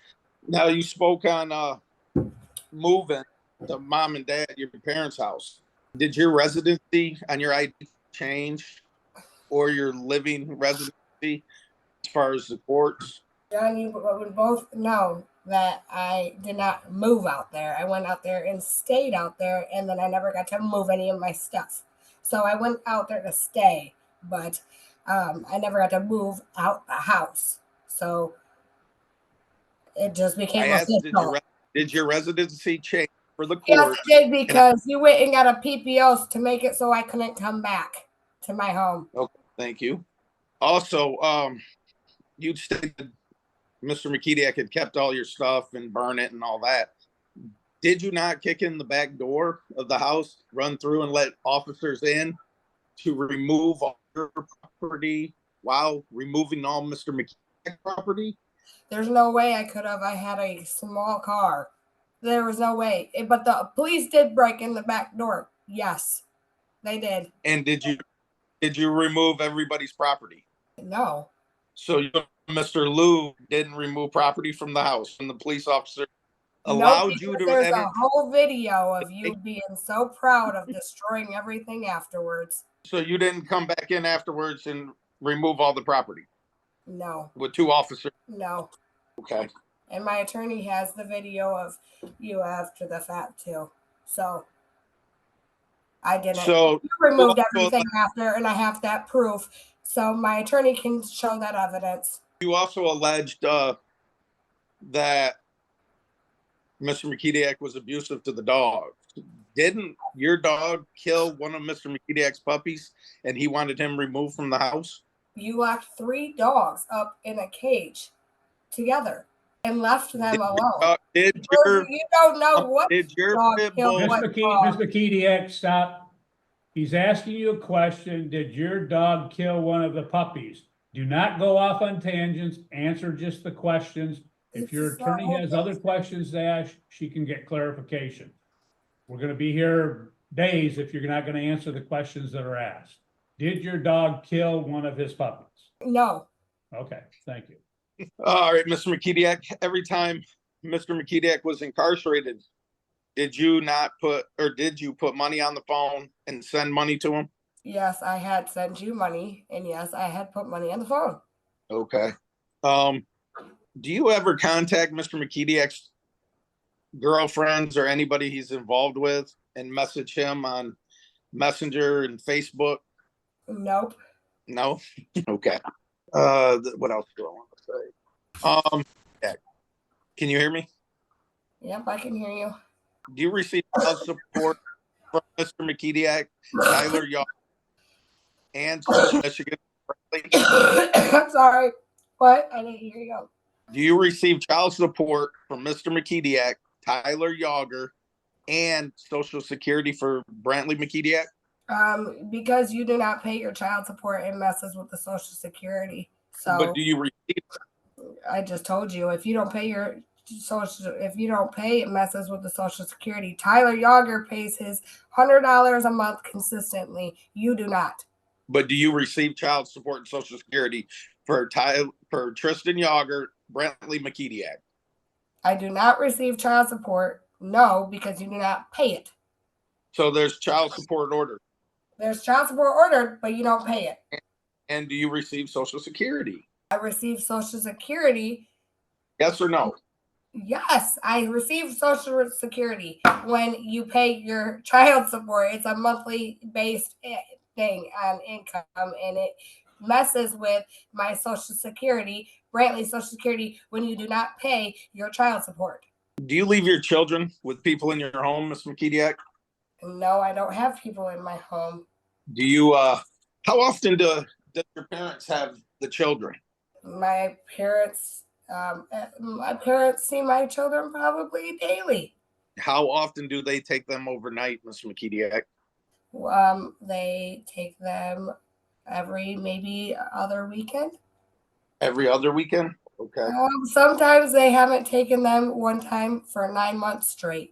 Now, you spoke on moving to mom and dad, your parents' house. Did your residency on your ID change, or your living residency as far as the courts? John, you would both know that I did not move out there. I went out there and stayed out there, and then I never got to move any of my stuff. So I went out there to stay, but I never got to move out the house. So it just became official. Did your residency change for the Yes, court. it did, because you went and got a PPO to make it so I couldn't come back to my home. Okay, thank you. Also, you stated Mr. Mekediak had kept all your stuff and burn it and all that. Did you not kick in the back door of the house, run through and let officers in to remove all your property while removing all Mr. Mekediak's property? There's no way I could have. I had a small car. There was no way. But the police did break in the back door. Yes, they did. And did you remove everybody's property? No. So you, Mr. Lou didn't remove property from the house, and the police officer No, allowed you because to there's enter. a whole video of you being so proud of destroying everything afterwards. So you didn't come back in afterwards and remove all the property No, with two officers? no. Okay. And my attorney has the video of you after the fact too. So I didn't. So You removed everything after, and I have that proof. So my attorney can show that evidence. you also alleged that Mr. Mekediak was abusive to the dog. Didn't your dog kill one of Mr. Mekediak's puppies and he wanted him removed from the house? You locked 3 dogs up in a cage together and left them alone. You don't know what did your dog pit killed bull? what Ms. dog. Mekediak, stop. He's asking you a question. Did your dog kill one of the puppies? Do not go off on tangents. Answer just the questions. If your attorney has other questions to ask, she can get clarification. We're going to be here days if you're not going to answer the questions that are asked. Did your dog kill one of his puppies? No. Okay, thank you. All right, Mr. Mekediak, every time Mr. Mekediak was incarcerated, did you put money on the phone and send money to him? Yes, I had sent you money, and yes, I had put money on the phone. Okay. Do you ever contact Mr. Mekediak's girlfriends or anybody he's involved with and message him on Messenger and Facebook? Nope. No? Okay. What else do I want to say? Yeah. Can you hear me? Yep, I can hear you. Do you receive child support from Mr. Mekediak, Tyler Yaw, and Michigan? I'm sorry. What? I didn't hear you. Do you receive child support from Mr. Mekediak, Tyler Yager, and Social Security for Brantley Mekediak? Because you do not pay your child support, it messes with the Social Security. So, But do you receive? I just told you, if you don't pay your it messes with the Social Security. Tyler Yager pays his $100 a month consistently. You do not. But do you receive child support and Social Security for Tristan Yager, Brantley Mekediak? I do not receive child support. No, because you do not pay it. So there's child support ordered. There's child support ordered, but you don't pay it. And do you receive Social Security? I receive Social Security. Yes or no? Yes, I receive Social Security when you pay your child support. It's a monthly based thing on income, and it messes with my Social Security, Brantley Social Security, when you do not pay your child support. Do you leave your children with people in your home, Ms. Mekediak? No, I don't have people in my home. Do you, how often does your parents have the children? My parents see my children probably daily. How often do they take them overnight, Ms. Mekediak? They take them every maybe other weekend. Every other weekend? Okay. Sometimes they haven't taken them one time for 9 months straight.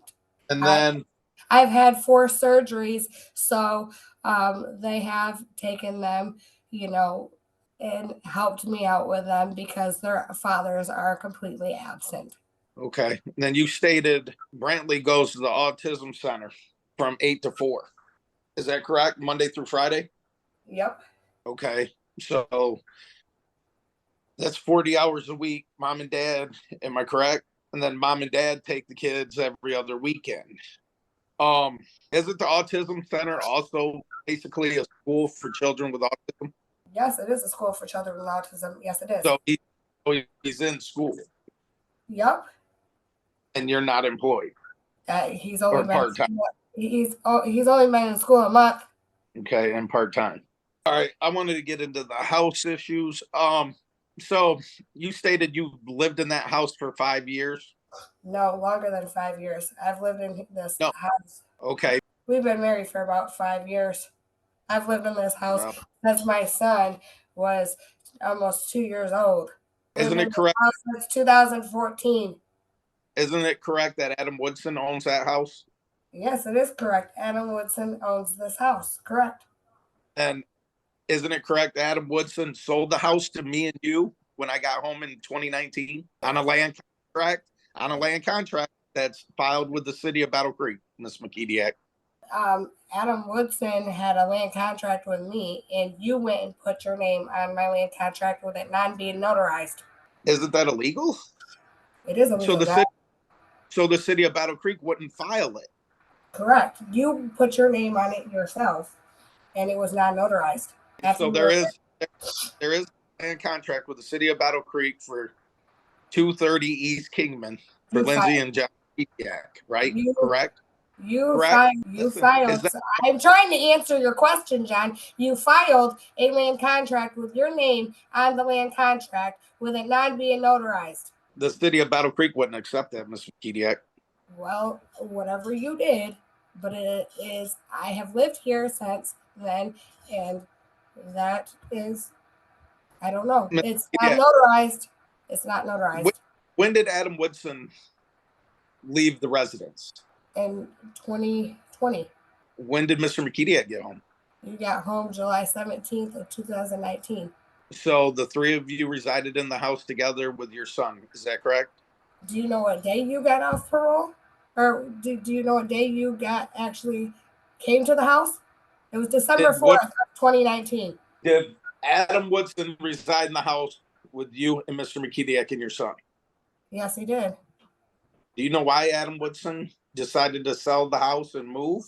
And then I've had 4 surgeries, so they have taken them, and helped me out with them because their fathers are completely absent. okay. And then you stated Brantley goes to the autism center from 8 to 4. Is that correct? Monday through Friday? Yep. Okay. So that's 40 hours a week, mom and dad. Am I correct? And then mom and dad take the kids every other weekend. Isn't the autism center also basically a school for children with autism? Yes, it is a school for children with autism. Yes, it is. So he's in school Yep. and you're not employed. That he's only Or been part-time? he's only been in school a month. Okay, and part-time. All right, I wanted to get into the house issues. So you stated you lived in that house for 5 years? No, longer than 5 years. I've lived in this No. house. Okay, We've been married for about 5 years. I've lived in this house no. since my son was almost 2 years old. Isn't Lived in it correct? this house since 2014. Isn't it correct that Adam Woodson owns that house? Yes, it is correct. Adam Woodson owns this house. Correct. And isn't it correct Adam Woodson sold the house to me and you when I got home in 2019 on a land contract? On a land contract that's filed with the city of Battle Creek, Ms. Mekediak. Adam Woodson had a land contract with me, and you went and put your name on my land contract with it not being notarized. Isn't that illegal? It is So illegal. the city of Battle Creek wouldn't file it. Correct. You put your name on it yourself, and it was not notarized. So there is a land contract with the city of Battle Creek for 230 East Kingman for Lindsay and John Mekediak, right? Correct? Correct. Filed. I'm trying to answer your question, John. You filed a land contract with your name on the land contract with it not being notarized. The city of Battle Creek wouldn't accept that, Ms. Mekediak. Well, whatever you did, but it is, I have lived here since then, and that is, I don't know. It's not notarized. It's not notarized. When did Adam Woodson leave the residence? In 2020. When did Mr. Mekediak get home? You got home July 17th of 2019. So the three of you resided in the house together with your son. Is that correct? Do you know what day you got off parole? Or do you know what day you actually came to the house? It was December 4th of 2019. Did Adam Woodson reside in the house with you and Mr. Mekediak and your son? Yes, he did. Do you know why Adam Woodson decided to sell the house and move?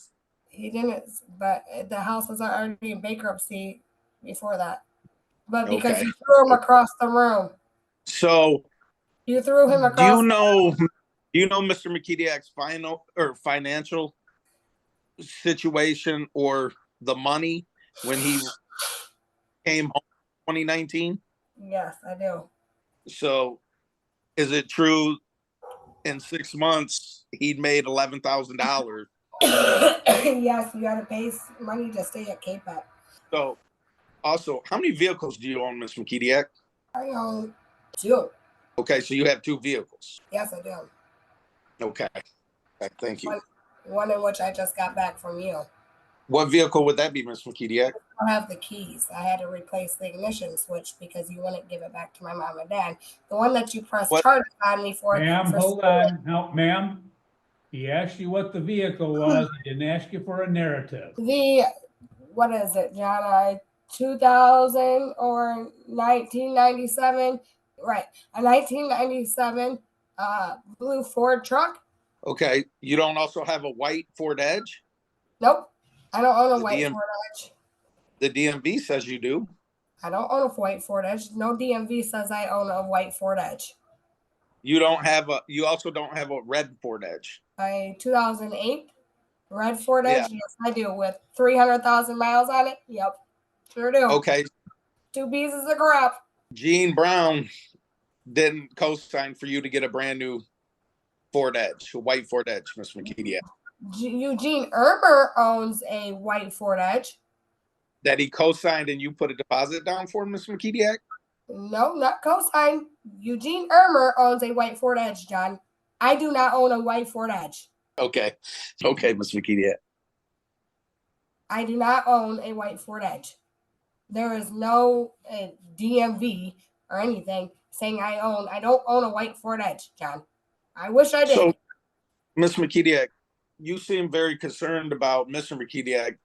He didn't, but the house was already in bankruptcy before that. But because you threw him across the room. So you threw him across. Do you know Mr. Mekediak's financial situation or the money when he came home in 2019? Yes, I do. So is it true in 6 months he'd made $11,000? Yes, you got to pay money to stay at K-Pop. So also, how many vehicles do you own, Ms. Mekediak? I own 2. Okay, so you have 2 vehicles. Yes, I do. Okay, thank you. One in which I just got back from you. What vehicle would that be, Ms. Mekediak? I don't have the keys. I had to replace the ignition switch because you wouldn't give it back to my mom and dad. The one that you pressed charges on me for. Ma'am, hold on. No, ma'am. He asked you what the vehicle was. He didn't ask you for a narrative. What is it, John? 2000 or 1997? Right. A 1997 blue Ford truck. Okay, you don't also have a white Ford Edge? Nope. I don't own a white Ford Edge. The DMV says you do. I don't own a white Ford Edge. No DMV says I own a white Ford Edge. You also don't have a red Ford Edge. A 2008 red Ford Edge? Yeah. Yes, I do. With 300,000 miles on it? Yep. Sure do. Okay. 2 pieces of crap. Gene Brown didn't co-sign for you to get a brand new Ford Edge, a white Ford Edge, Ms. Mekediak. Eugene Erber owns a white Ford Edge. That he co-signed and you put a deposit down for, Ms. Mekediak? No, not co-signed. Eugene Erber owns a white Ford Edge, John. I do not own a white Ford Edge. Okay, Ms. Mekediak. I do not own a white Ford Edge. There is no DMV or anything saying I don't own a white Ford Edge, John. I wish I did. So, Ms. Mekediak, you seem very concerned about Mr. Mekediak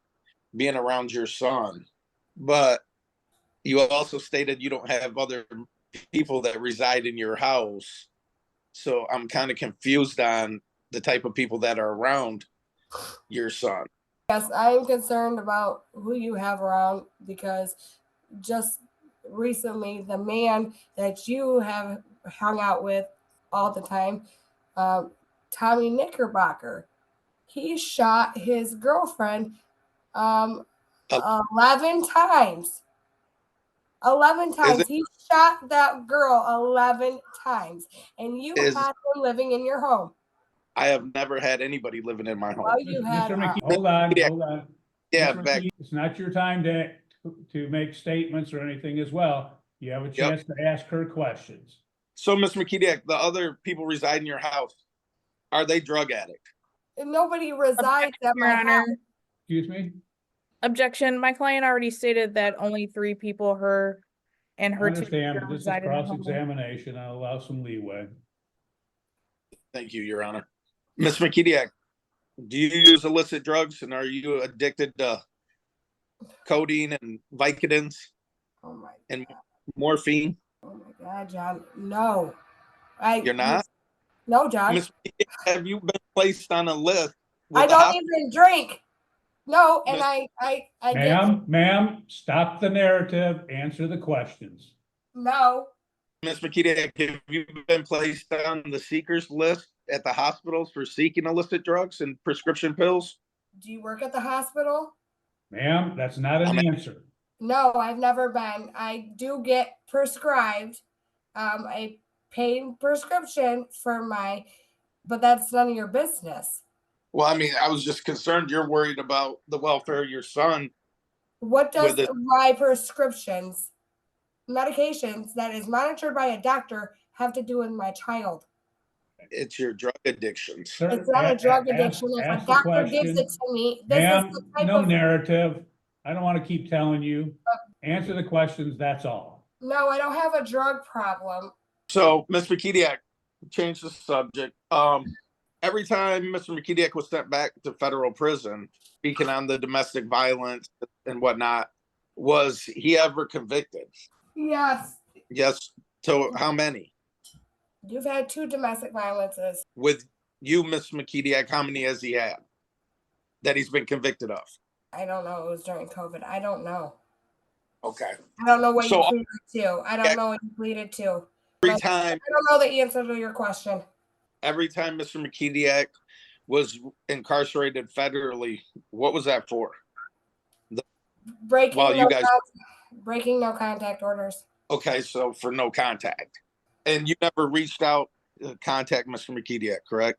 being around your son, but you also stated you don't have other people that reside in your house. So I'm kind of confused on the type of people that are around your son. Yes, I'm concerned about who you have around because just recently the man that you have hung out with all the time, Tommy Knickerbocker, he shot his girlfriend Oh. 11 times. 11 times. it- He shot that girl 11 times. And you Is- had him living in your home. I have never had anybody living in my home. Well, you had Mr. McKee, hold on, Yeah. hold on. Yeah, Mr. back, McKee, it's not your time to make statements or anything as well. You have a chance to ask her questions. so Ms. Mekediak, the other people reside in your house, are they drug addicts? nobody resides at Your my Honor. house. Excuse me? Objection. My client already stated that only 3 people, her and I her 2 understand, but this is reside in the home. cross-examination. I'll allow some leeway. Thank you, Your Honor. Ms. Mekediak, do you use illicit drugs and are you addicted to codeine and Vicodins, Oh my and God. morphine? Oh my God, John. No. You're not? No, John. Ms. Mekediak, have you been placed on a list? with I the don't hospital? even drink. No, and Miss- I get Ma'am, stop the narrative, answer the questions. no. Ms. Mekediak, have you been placed on the seekers list at the hospitals for seeking illicit drugs and prescription pills? Do you work at the hospital? Ma'am, that's not an answer. No, I've never been. I do get prescribed a pain prescription for my, but that's none of your business. Well, I mean, I was just concerned you're worried about the welfare of your son. What does With it- my prescriptions, medications that is monitored by a doctor have to do with my child? It's your drug addictions. Sir, It's not a drug addiction. If ask a the doctor gives question. it to me, this is Ma'am, the type no of narrative. I don't want to keep telling you. Answer the questions, that's all. no, I don't have a drug problem. So, Ms. Mekediak, change the subject. Every time Mr. Mekediak was sent back to federal prison, speaking on the domestic violence and whatnot, was he ever convicted? Yes, Yes. So how many? you've had 2 domestic violences. With you, Ms. Mekediak, how many has he had that he's been convicted of? I don't know. It was during COVID. I don't know. Okay. I don't know what So- you pleaded to. I don't know what you pleaded to. Every time, I don't know the answer to your question. Mr. Mekediak was incarcerated federally, what was that for? Breaking Well, you guys- breaking no contact orders. Okay, so for no contact. And you never reached out to contact Mr. Mekediak, correct?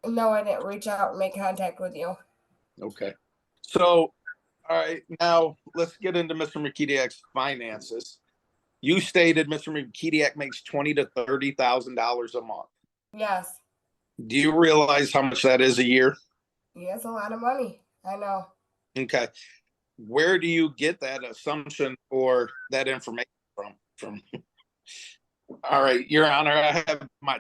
No, I didn't reach out and make contact with you. Okay. So, all right, now let's get into Mr. Mekediak's finances. You stated Mr. Mekediak makes $20,000 to $30,000 a month. Yes. Do you realize how much that is a year? He has a lot of money. I know. Okay. Where do you get that assumption or that information from? All right, Your Honor, I have my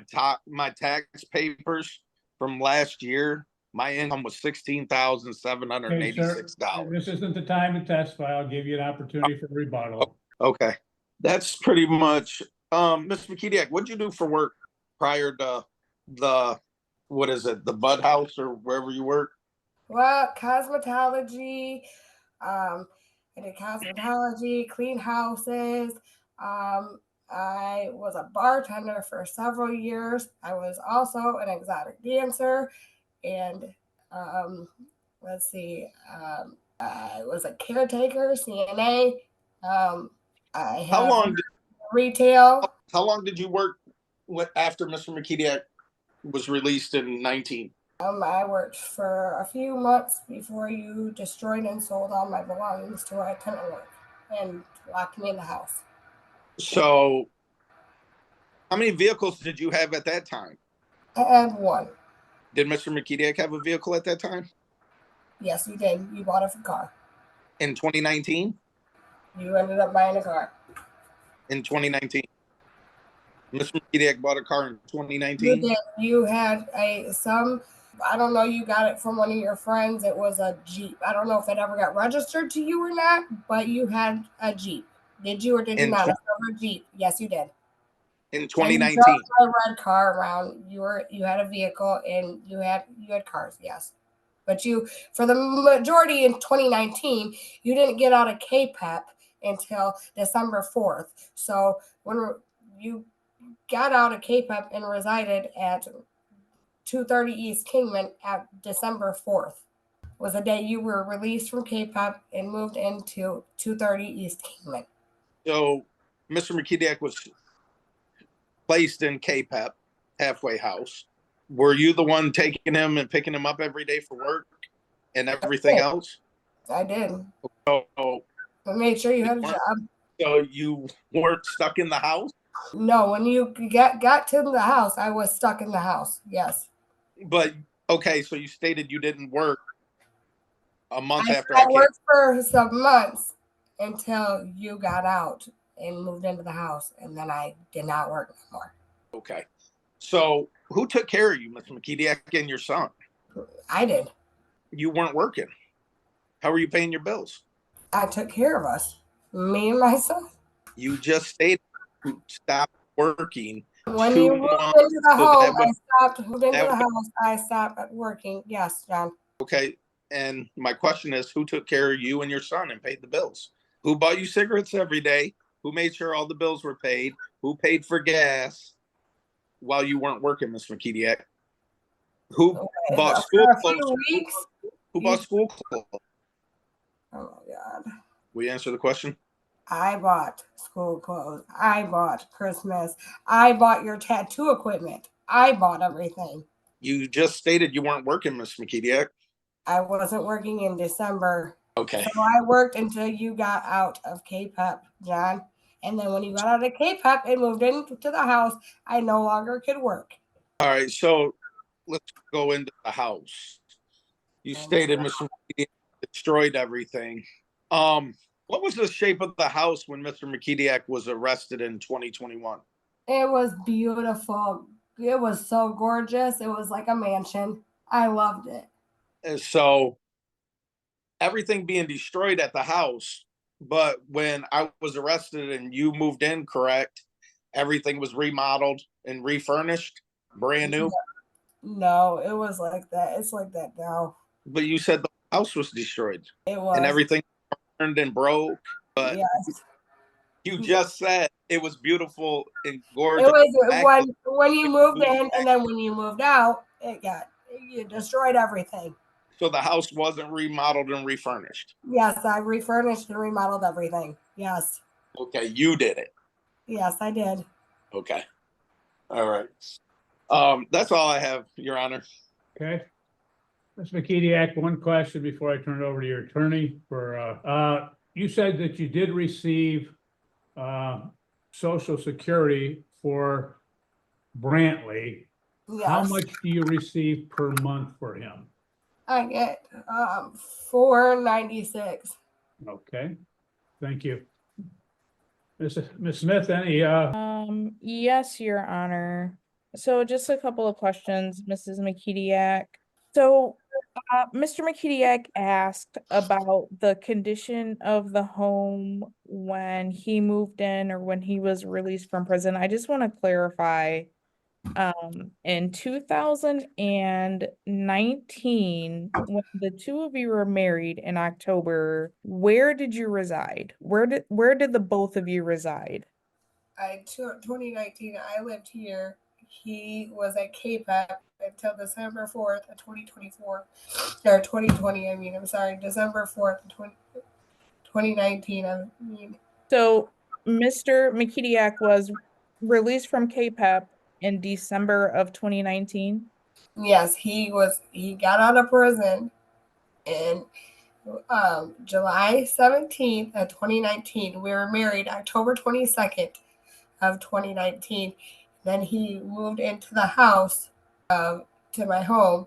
tax papers from last year. My income was $16,786. This isn't the time to testify. I'll give you an opportunity for rebuttal. Okay, that's pretty much. Ms. Mekediak, what'd you do for work prior to the Bud House or wherever you work? Well, cosmetology. I did cosmetology, clean houses. I was a bartender for several years. I was also an exotic dancer, and let's see, I was a caretaker, CNA. I How have long? retail. How long did you work after Mr. Mekediak was released in 19? I worked for a few months before you destroyed and sold all my belongings to where I couldn't work and locked me in the house. So, how many vehicles did you have at that time? I had 1. Did Mr. Mekediak have a vehicle at that time? Yes, you did. You bought a car. In 2019? You ended up buying a car. In 2019. Mr. Mekediak bought a car in You 2019? did. You had I don't know, you got it from one of your friends. It was a Jeep. I don't know if it ever got registered to you or not, but you had a Jeep. Did you or did you not? A silver Jeep. Yes, you did. In And 2019. you drove a red car around. You had a vehicle and you had cars, yes. But for the majority in 2019, you didn't get out of KPEP until December 4th. So when you got out of KPEP and resided at 230 East Kingman at December 4th. Was the day you were released from KPEP and moved into 230 East Kingman. So Mr. Mekediak was placed in KPEP, halfway house. Were you the one taking him and picking him up every day for work and everything else? I did. So, I made sure you had a job. so you weren't stuck in the house? No, when you got to the house, I was stuck in the house. Yes. But okay, so you stated you didn't work a month after I I came. worked for some months until you got out and moved into the house, and then I did not work anymore. Okay. So who took care of you, Mr. Mekediak, and your son? I did. You weren't working. How were you paying your bills? I took care of us, me and my son. You just stated you stopped working. When 2 you moved months, into the so home, that was- I stopped working. Yes, John. Okay. And my question is, who took care of you and your son and paid the bills? Who bought you cigarettes every day? Who made sure all the bills were paid? Who paid for gas while you weren't working, Mr. Mekediak? Who bought school For a clothes? few weeks. Who bought school clothes? Oh my God. Will you answer the question? I bought school clothes. I bought Christmas. I bought your tattoo equipment. I bought everything. You just stated you weren't working, Mr. Mekediak. I wasn't working in December. Okay. So I worked until you got out of KPEP, John. And then when you got out of KPEP and moved into the house, I no longer could work. All right. So let's go into the house. You stated Mr. Mekediak destroyed everything. What was the shape of the house when Mr. Mekediak was arrested in 2021? It was beautiful. It was so gorgeous. It was like a mansion. I loved it. And so everything being destroyed at the house, but when I was arrested and you moved in, correct, everything was remodeled and refurnished, brand new? No, it was like that. It's like that now. But you said the house was destroyed. It was. And everything burned and broke. But yes. You just said it was beautiful and gorgeous. It was when you moved in, and then when you moved out, you destroyed everything. So the house wasn't remodeled and refurnished. Yes, I refurnished and remodeled everything. Yes. Okay, you did it. Yes, I did. Okay. All right. That's all I have, Your Honor. Okay. Ms. Mekediak, one question before I turn it over to your attorney. You said that you did receive Social Security for Brantley. Yes. How much do you receive per month for him? I get $4.96. Okay, thank you. Ms. Smith, any Yes, Your Honor. So just a couple of questions, Mrs. Mekediak. So Mr. Mekediak asked about the condition of the home when he moved in or when he was released from prison. I just want to clarify, in 2019, when the two of you were married in October, where did you reside? Where did the both of you reside? 2019, I lived here. He was at KPEP until December 4th of 2024. Or 2020, I mean. I'm sorry, December 4th, 2019, I mean. So Mr. Mekediak was released from KPEP in December of 2019? Yes, he got out of prison in July 17th of 2019. We were married October 22nd of 2019. Then he moved into the house to my home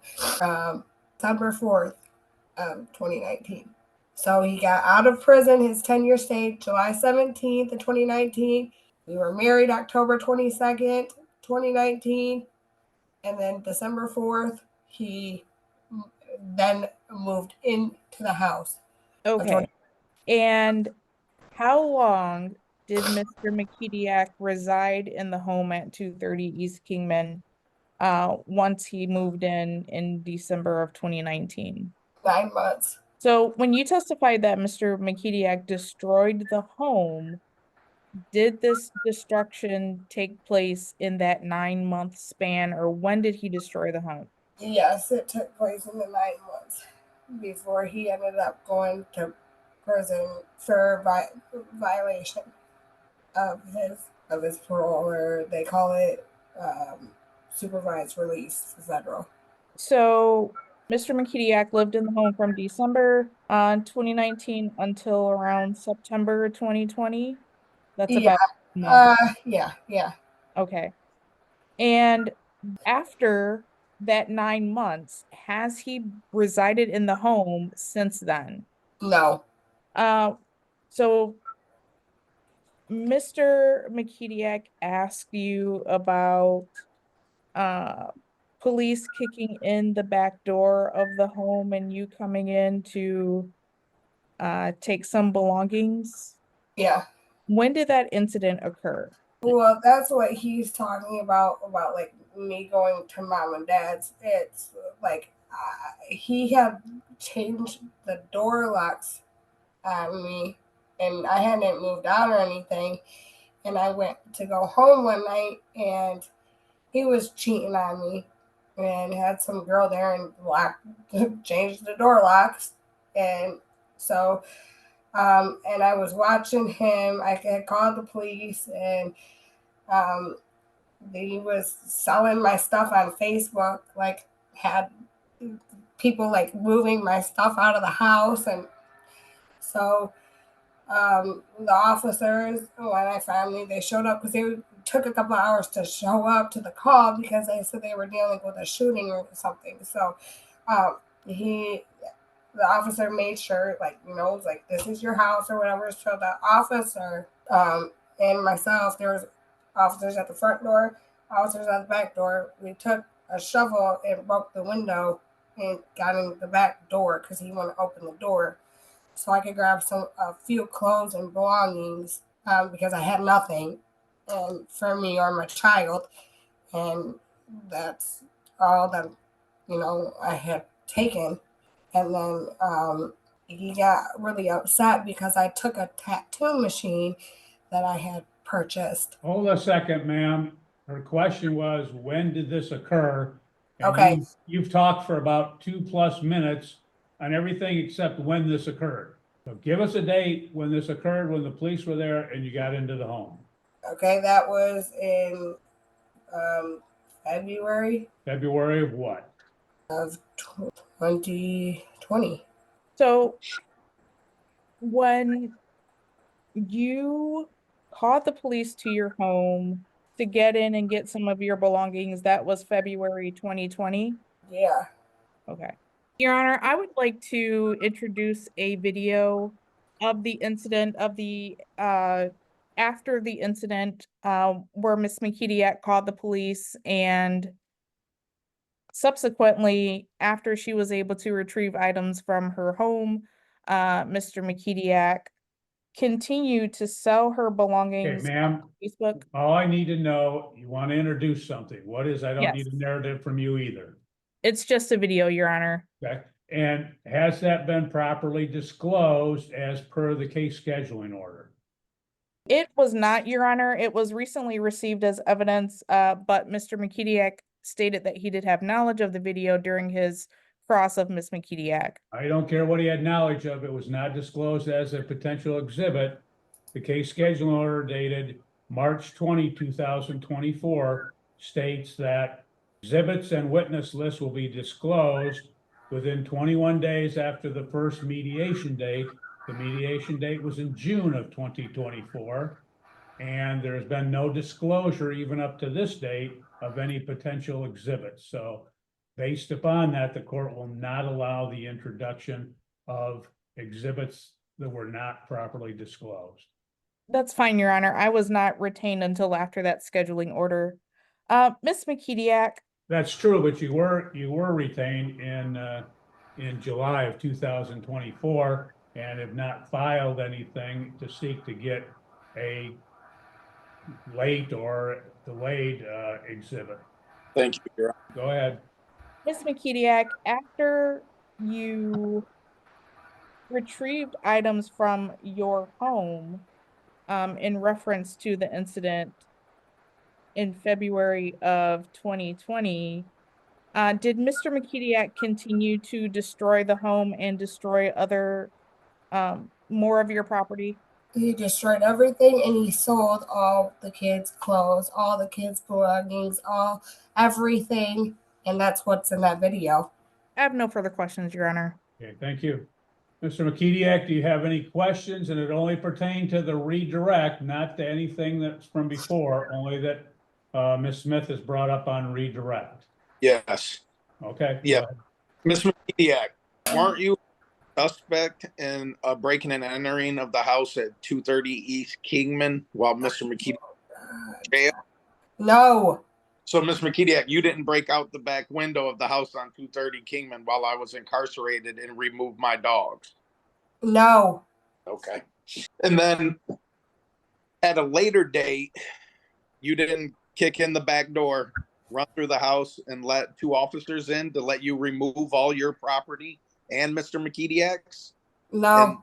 December 4th of 2019. So he got out of prison. His 10-year stayed July 17th of 2019. We were married October 22nd, 2019. And then December 4th, he then moved into the house. Okay. And how long did Mr. Mekediak reside in the home at 230 East Kingman once he moved in December of 2019? 9 months. So when you testified that Mr. Mekediak destroyed the home, did this destruction take place in that 9-month span, or when did he destroy the home? Yes, it took place in the 9 months before he ended up going to prison for violation of his parole, or they call it supervised release, federal. So Mr. Mekediak lived in the home from December 2019 until around September 2020. That's Yeah, about a month. yeah. Okay. And after that 9 months, has he resided in the home since then? No. So Mr. Mekediak asked you about police kicking in the back door of the home and you coming in to take some belongings. Yeah. When did that incident occur? Well, that's what he's talking about like me going to mom and dad's. It's like he had changed the door locks on me, and I hadn't moved out or anything. And I went to go home one night, and he was cheating on me, and had some girl there and changed the door locks, and so. And I was watching him. I had called the police, and um, he was selling my stuff on Facebook, like had people like moving my stuff out of the house. And so the officers, when I finally, they showed up, because they took a couple of hours to show up to the call because they said they were dealing with a shooting or something. So the officer made sure, like, like, this is your house or whatever. So the officer and myself, there was officers at the front door, officers at the back door. We took a shovel and broke the window and got in the back door because he wanted to open the door so I could grab a few clothes and belongings because I had nothing for me or my child. And that's all that, I had taken. And then he got really upset because I took a tattoo machine that I had purchased. Hold a second, ma'am. Her question was, when did this occur? And Okay. You've talked for about 2+ minutes on everything except when this occurred. So give us a date when this occurred, when the police were there and you got into the home. Okay, that was in February. February of what? Of 2020. So when you called the police to your home to get in and get some of your belongings, that was February 2020? Yeah. Okay. Your Honor, I would like to introduce a video of the incident after the incident where Ms. Mekediak called the police, and subsequently, after she was able to retrieve items from her home, Mr. Mekediak continued to sell her belongings Okay, ma'am, on Facebook. all I need to know, you want to introduce something. What is, I don't Yes. need a narrative from you either. It's just a video, Your Honor. Okay, and has that been properly disclosed as per the case scheduling order? It was not, Your Honor. It was recently received as evidence, but Mr. Mekediak stated that he did have knowledge of the video during his cross of Ms. Mekediak. I don't care what he had knowledge of, it was not disclosed as a potential exhibit. The case scheduling order dated March 20, 2024 states that exhibits and witness lists will be disclosed within 21 days after the first mediation date. The mediation date was in June of 2024, and there's been no disclosure even up to this date of any potential exhibits. So based upon that, the court will not allow the introduction of exhibits that were not properly disclosed. That's fine, Your Honor. I was not retained until after that scheduling order. Ms. Mekediak. That's true, but you were retained in July of 2024 and have not filed anything to seek to get a late or delayed exhibit. Thank you, Your Honor. Go ahead. Ms. Mekediak, after you retrieved items from your home, in reference to the incident in February of 2020, did Mr. Mekediak continue to destroy the home and destroy other, more of your property? He destroyed everything and he sold all the kids' clothes, all the kids' belongings, everything. And that's what's in that video. I have no further questions, Your Honor. Okay, thank you. Mr. Mekediak, do you have any questions? And it only pertained to the redirect, not to anything that's from before, only that Ms. Smith has brought up on redirect. Yes. Okay. Yeah. go ahead. Ms. Mekediak, weren't you a suspect in breaking and entering of the house at 230 East Kingman while Mr. Mekediak was in jail? No, So, Ms. Mekediak, you didn't break out the back window of the house on 230 Kingman while I was incarcerated and remove my dogs. no, Okay. And then at a later date, you didn't kick in the back door, run through the house, and let 2 officers in to let you remove all your property and Mr. Mekediak's? no. And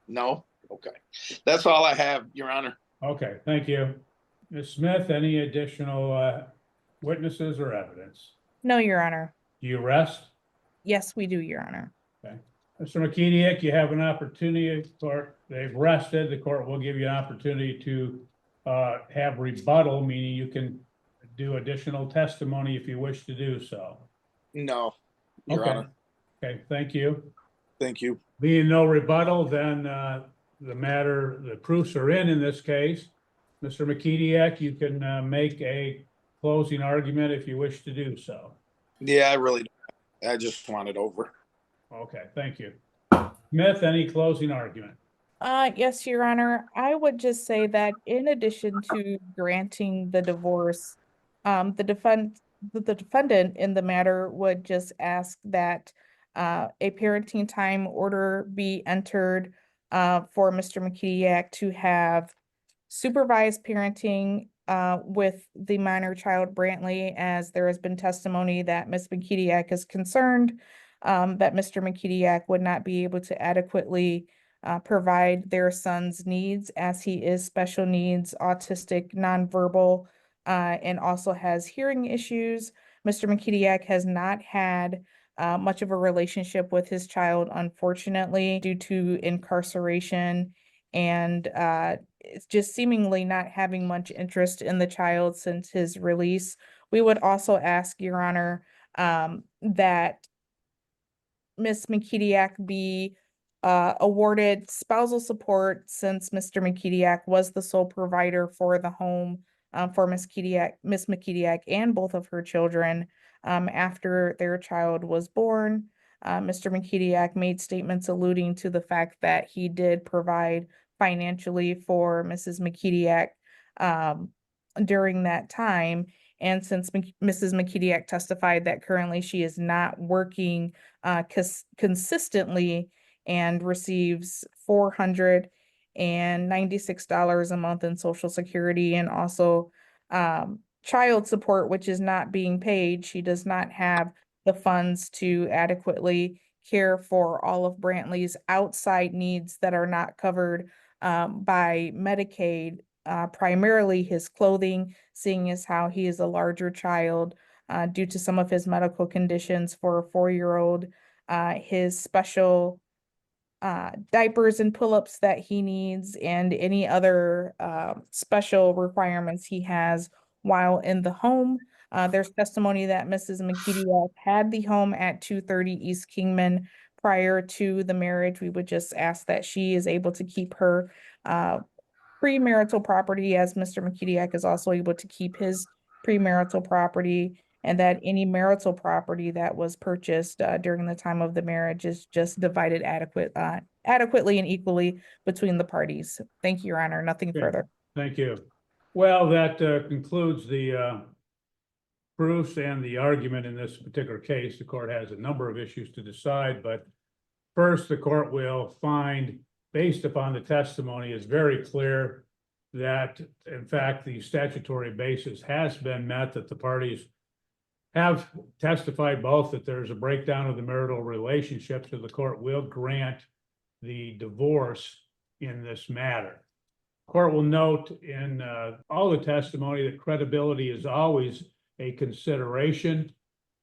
no? Okay. That's all I have, Your Honor. Okay, thank you. Ms. Smith, any additional witnesses or evidence? No, Your Honor. Do you rest? Yes, we do, Your Honor. Okay. Mr. Mekediak, you have an opportunity. Court, they've rested. The court will give you an opportunity to have rebuttal, meaning you can do additional testimony if you wish to do so. No, Your Okay. Honor. Okay, thank you. Thank you. Being no rebuttal, then the proofs are in this case. Mr. Mekediak, you can make a closing argument if you wish to do so. Yeah, I really don't. I just want it over. Okay, thank you. Smith, any closing argument? Yes, Your Honor. I would just say that in addition to granting the divorce, the defendant in the matter would just ask that a parenting time order be entered for Mr. Mekediak to have supervised parenting with the minor child Brantley, as there has been testimony that Ms. Mekediak is concerned that Mr. Mekediak would not be able to adequately provide their son's needs, as he is special needs, autistic, nonverbal, and also has hearing issues. Mr. Mekediak has not had much of a relationship with his child, unfortunately, due to incarceration and it's just seemingly not having much interest in the child since his release. We would also ask, Your Honor, that Ms. Mekediak be awarded spousal support, since Mr. Mekediak was the sole provider for the home for Ms. Mekediak and both of her children after their child was born. Mr. Mekediak made statements alluding to the fact that he did provide financially for Mrs. Mekediak during that time. And since Mrs. Mekediak testified that currently she is not working consistently and receives $496 a month in Social Security and also child support, which is not being paid, she does not have the funds to adequately care for all of Brantley's outside needs that are not covered by Medicaid, primarily his clothing, seeing as how he is a larger child due to some of his medical conditions for a 4-year-old, his special diapers and pull-ups that he needs, and any other special requirements he has while in the home. There's testimony that Mrs. Mekediak had the home at 230 East Kingman prior to the marriage. We would just ask that she is able to keep her premarital property, as Mr. Mekediak is also able to keep his premarital property, and that any marital property that was purchased during the time of the marriage is just divided adequately and equally between the parties. Thank you, Your Honor. Nothing Okay. further. Thank you. Well, that concludes the proofs and the argument in this particular case. The court has a number of issues to decide, but first, the court will find, based upon the testimony, is very clear that, in fact, the statutory basis has been met, that the parties have testified both that there's a breakdown of the marital relationship, so the court will grant the divorce in this matter. Court will note in all the testimony that credibility is always a consideration.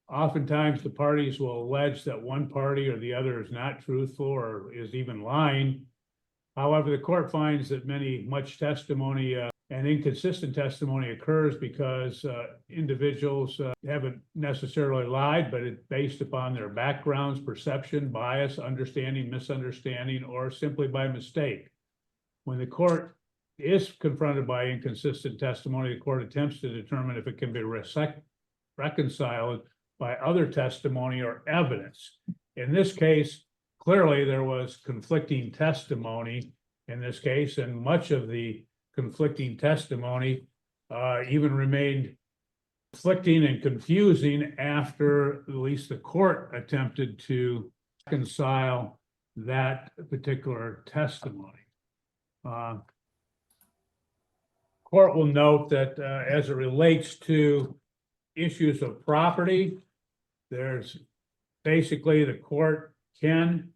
Oftentimes, the parties will allege that one party or the other is not truthful or is even lying. However, the court finds that much testimony and inconsistent testimony occurs because individuals haven't necessarily lied, but it's based upon their backgrounds, perception, bias, understanding, misunderstanding, or simply by mistake. When the court is confronted by inconsistent testimony, the court attempts to determine if it can be reconciled by other testimony or evidence. In this case, clearly there was conflicting testimony in this case, and much of the conflicting testimony even remained conflicting and confusing after at least the court attempted to reconcile that particular testimony. Court will note that as it relates to issues of property, there's basically the court can,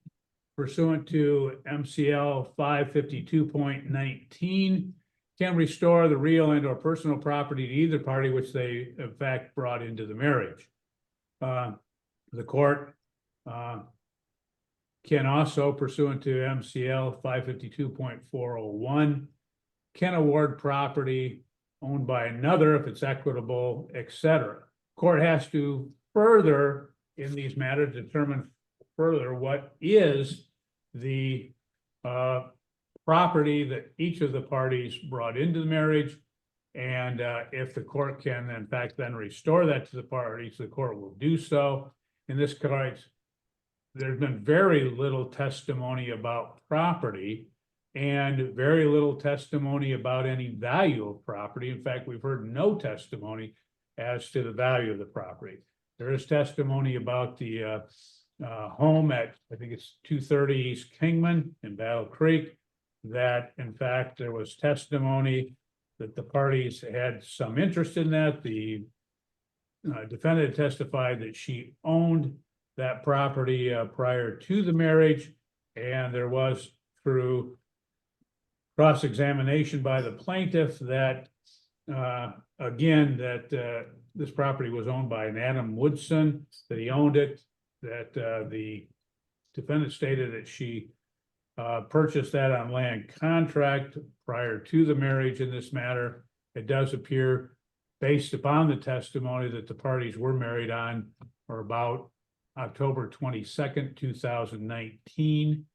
pursuant to MCL 552.19, can restore the real and or personal property to either party which they in fact brought into the marriage. The court can also, pursuant to MCL 552.401, can award property owned by another if it's equitable, etc. Court has to further, in these matters, determine further what is the property that each of the parties brought into the marriage, and if the court can in fact then restore that to the parties, the court will do so. In this case, there's been very little testimony about property and very little testimony about any value of property. In fact, we've heard no testimony as to the value of the property. There is testimony about the home at, I think it's 230 East Kingman in Battle Creek, that in fact there was testimony that the parties had some interest in that. The defendant testified that she owned that property prior to the marriage, and there was, through cross-examination by the plaintiff, that again, that this property was owned by an Adam Woodson, that he owned it, that the defendant stated that she purchased that on land contract prior to the marriage in this matter. It does appear, based upon the testimony, that the parties were married on or about October 22nd, 2019.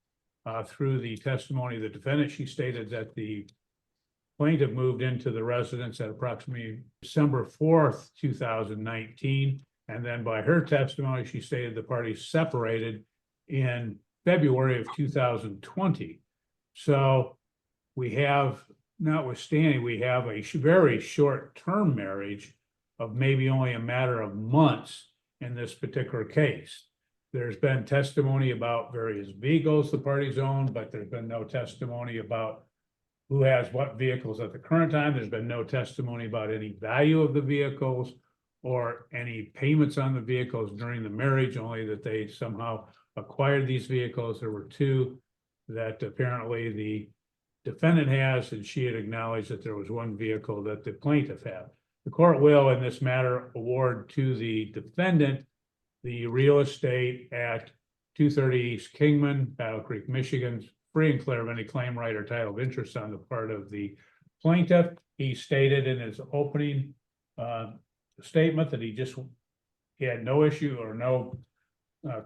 Through the testimony of the defendant, she stated that the plaintiff moved into the residence at approximately December 4th, 2019. And then by her testimony, she stated the parties separated in February of 2020. So we have, notwithstanding, we have a very short-term marriage of maybe only a matter of months in this particular case. There's been testimony about various vehicles the parties own, but there's been no testimony about who has what vehicles at the current time. There's been no testimony about any value of the vehicles or any payments on the vehicles during the marriage, only that they somehow acquired these vehicles. There were two that apparently the defendant has, and she had acknowledged that there was one vehicle that the plaintiff had. The court will, in this matter, award to the defendant the real estate at 230 East Kingman, Battle Creek, Michigan, free and clear of any claim, right, or title of interest on the part of the plaintiff. He stated in his opening statement that he had no issue or no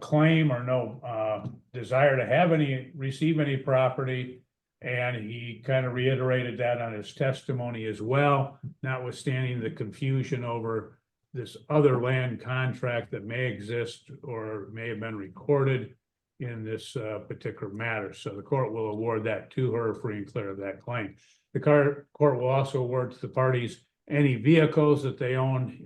claim or no desire to receive any property, and he kind of reiterated that on his testimony as well, notwithstanding the confusion over this other land contract that may exist or may have been recorded in this particular matter. So the court will award that to her, free and clear of that claim. The court will also award to the parties any vehicles that they own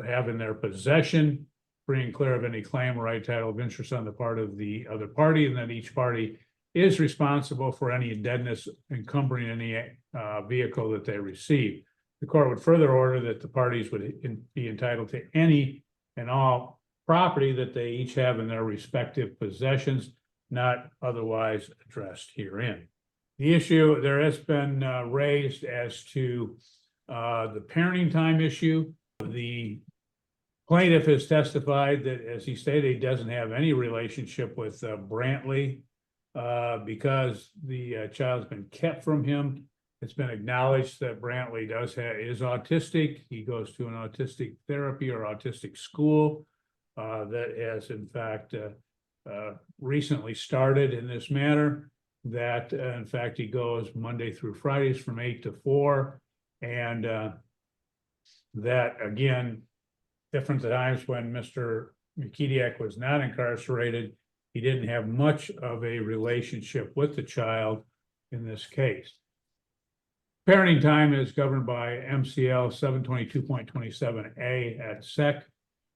have in their possession, free and clear of any claim, right, title of interest on the part of the other party, and then each party is responsible for any indebtedness encumbering any vehicle that they receive. The court would further order that the parties would be entitled to any and all property that they each have in their respective possessions, not otherwise addressed herein. The issue there has been raised as to the parenting time issue. The plaintiff has testified that, as he stated, he doesn't have any relationship with Brantley because the child's been kept from him. It's been acknowledged that Brantley is autistic. He goes to an autistic therapy or autistic school that has, in fact, recently started in this manner. That, in fact, he goes Monday through Fridays from 8 to 4. And that, again, different times when Mr. Mekediak was not incarcerated, he didn't have much of a relationship with the child in this case. Parenting time is governed by MCL 722.27A at SEC.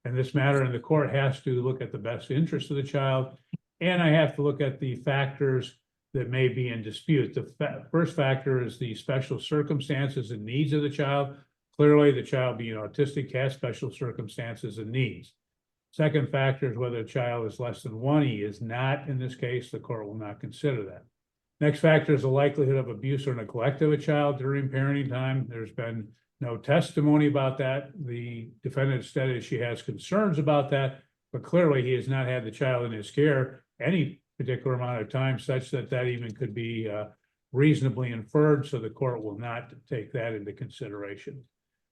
In this matter, and the court has to look at the best interest of the child, and I have to look at the factors that may be in dispute. The first factor is the special circumstances and needs of the child. Clearly, the child being autistic has special circumstances and needs. Second factor is whether the child is less than 1. He is not in this case. The court will not consider that. Next factor is the likelihood of abuse or neglect of a child during parenting time. There's been no testimony about that. The defendant stated she has concerns about that, but clearly he has not had the child in his care any particular amount of time such that that even could be reasonably inferred, so the court will not take that into consideration.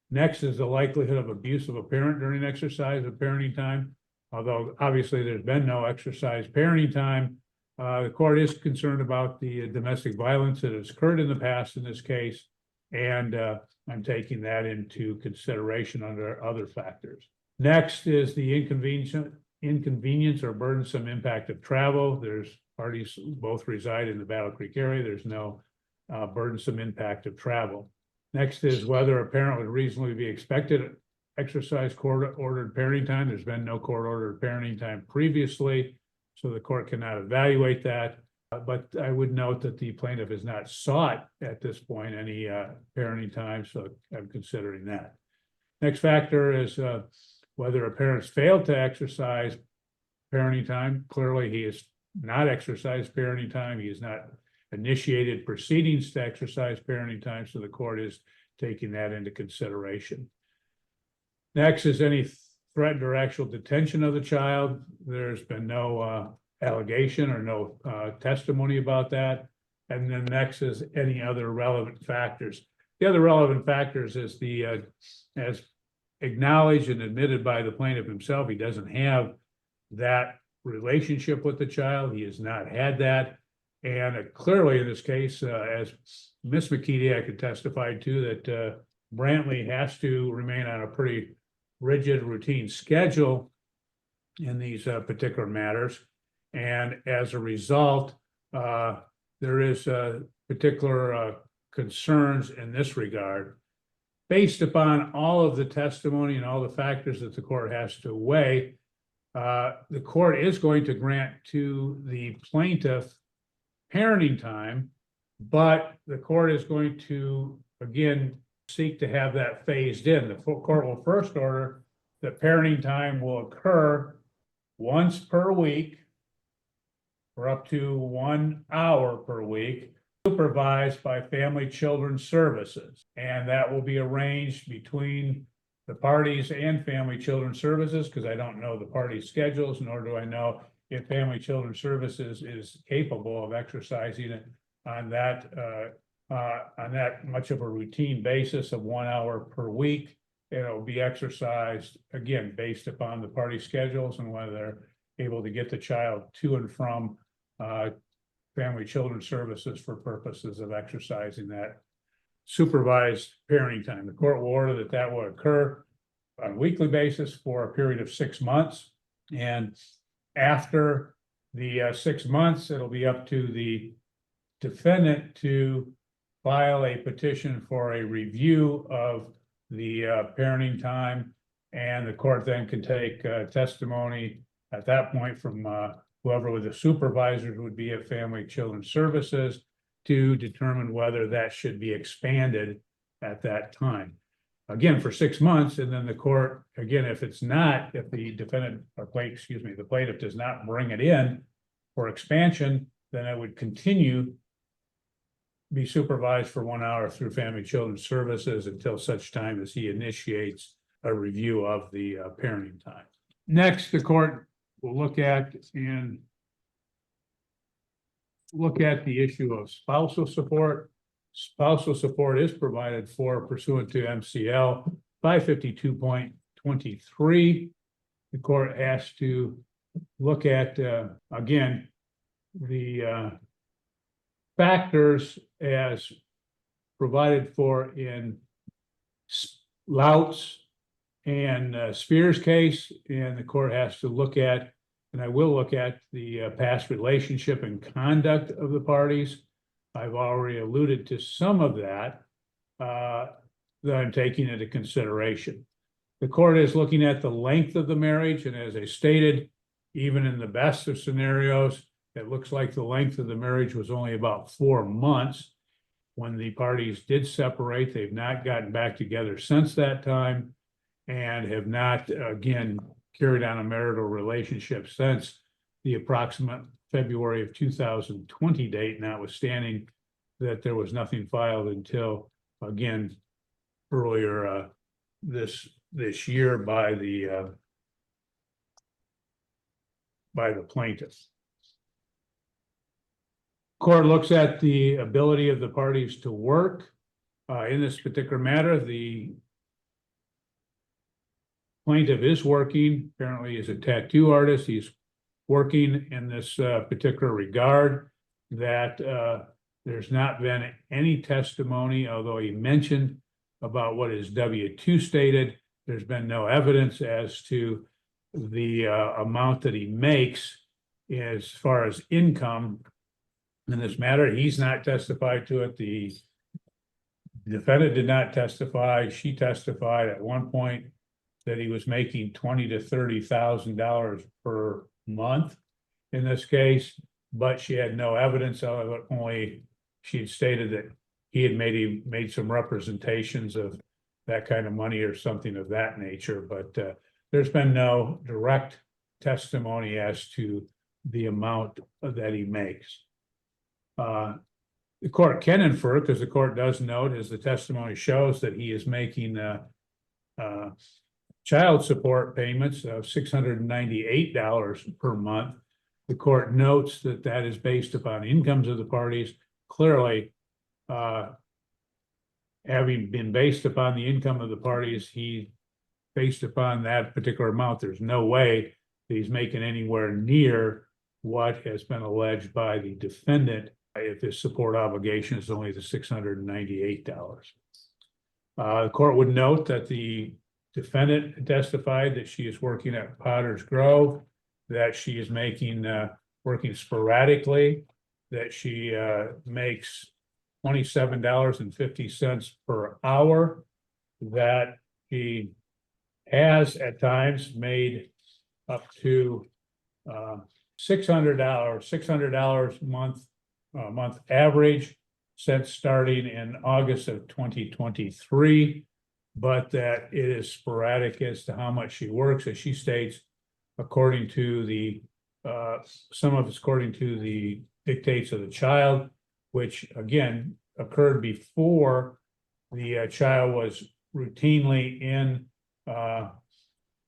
Next is the likelihood of abuse of a parent during exercise of parenting time. Although obviously there's been no exercise parenting time, the court is concerned about the domestic violence that has occurred in the past in this case, and I'm taking that into consideration under other factors. Next is the inconvenience or burdensome impact of travel. There's parties both reside in the Battle Creek area. There's no burdensome impact of travel. Next is whether a parent would reasonably be expected to exercise court-ordered parenting time. There's been no court-ordered parenting time previously, so the court cannot evaluate that. But I would note that the plaintiff has not sought at this point any parenting time, so I'm considering that. Next factor is whether a parent's failed to exercise parenting time. Clearly, he has not exercised parenting time. He has not initiated proceedings to exercise parenting time, so the court is taking that into consideration. Next is any threatened or actual detention of the child. There's been no allegation or no testimony about that. And then next is any other relevant factors. The other relevant factors is the as acknowledged and admitted by the plaintiff himself, he doesn't have that relationship with the child. He has not had that. And clearly in this case, as Ms. Mekediak had testified to, that Brantley has to remain on a pretty rigid routine schedule in these particular matters. And as a result, there is particular concerns in this regard. Based upon all of the testimony and all the factors that the court has to weigh, the court is going to grant to the plaintiff parenting time, but the court is going to, again, seek to have that phased in. The court will first order that parenting time will occur once per week for up to 1 hour per week, supervised by Family Children's Services. And that will be arranged between the parties and Family Children's Services, because I don't know the parties' schedules, nor do I know if Family Children's Services is capable of exercising it on that much of a routine basis of 1 hour per week. It will be exercised, again, based upon the party schedules and whether they're able to get the child to and from Family Children's Services for purposes of exercising that supervised parenting time. The court will order that that will occur on a weekly basis for a period of 6 months. And after the 6 months, it'll be up to the defendant to file a petition for a review of the parenting time, and the court then can take testimony at that point from whoever the supervisors would be at Family Children's Services to determine whether that should be expanded at that time. Again, for 6 months, and then the court, again, if the defendant or the plaintiff does not bring it in for expansion, then it would continue be supervised for 1 hour through Family Children's Services until such time as he initiates a review of the parenting time. Next, the court will look at the issue of spousal support. Spousal support is provided for pursuant to MCL 552.23. The court has to look at, again, the factors as provided for in Louts and Spears case, and the court has to look at, and I will look at the past relationship and conduct of the parties. I've already alluded to some of that that I'm taking into consideration. The court is looking at the length of the marriage, and as I stated, even in the best of scenarios, it looks like the length of the marriage was only about 4 months. When the parties did separate, they've not gotten back together since that time and have not, again, carried on a marital relationship since the approximate February of 2020 date, notwithstanding that there was nothing filed until, again, earlier this year by the plaintiff. Court looks at the ability of the parties to work. In this particular matter, the plaintiff is working, apparently is a tattoo artist. He's working in this particular regard, that there's not been any testimony, although he mentioned about what his W-2 stated. There's been no evidence as to the amount that he makes as far as income in this matter. He's not testified to it. The defendant did not testify. She testified at one point that he was making $20,000 to $30,000 per month in this case, but she had no evidence of it. Only she had stated that he had made some representations of that kind of money or something of that nature, but there's been no direct testimony as to the amount that he makes. The court can infer, because the court does note, as the testimony shows, that he is making child support payments of $698 per month. The court notes that that is based upon incomes of the parties. Clearly, having been based upon the income of the parties, based upon that particular amount, there's no way that he's making anywhere near what has been alleged by the defendant if his support obligation is only the $698. The court would note that the defendant testified that she is working at Potter's Grove, that she is working sporadically, that she makes $27.50 per hour, that she has at times made up to $600 month average since starting in August of 2023, but that it is sporadic as to how much she works, as she states, according to the some of it's according to the dictates of the child, which again occurred before the child was routinely in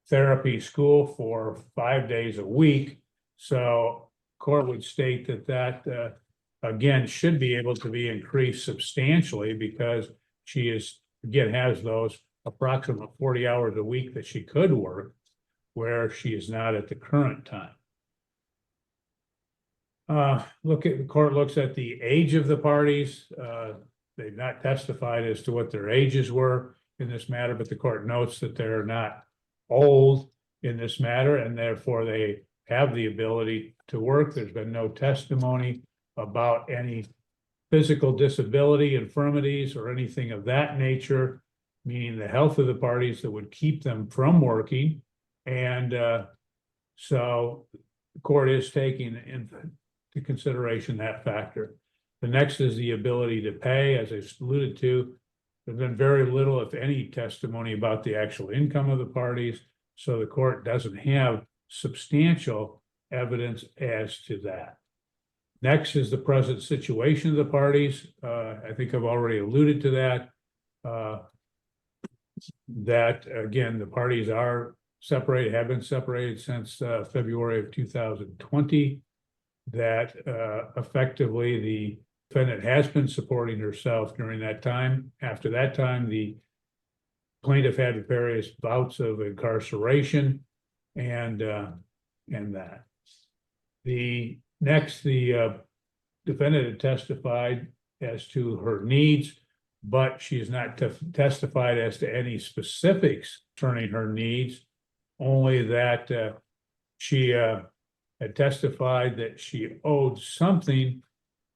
therapy school for 5 days a week. So court would state that again should be able to be increased substantially, because she has those approximate 40 hours a week that she could work, where she is not at the current time. The court looks at the age of the parties. They've not testified as to what their ages were in this matter, but the court notes that they're not old in this matter, and therefore they have the ability to work. There's been no testimony about any physical disability, infirmities, or anything of that nature, meaning the health of the parties that would keep them from working. And so the court is taking into consideration that factor. The next is the ability to pay. As I alluded to, there's been very little, if any, testimony about the actual income of the parties, so the court doesn't have substantial evidence as to that. Next is the present situation of the parties. I think I've already alluded to that. That again, the parties are separated, have been separated since February of 2020. That effectively the defendant has been supporting herself during that time. After that time, the plaintiff had various bouts of incarceration and that. The defendant had testified as to her needs, but she has not testified as to any specifics concerning her needs, only that she had testified that she owed something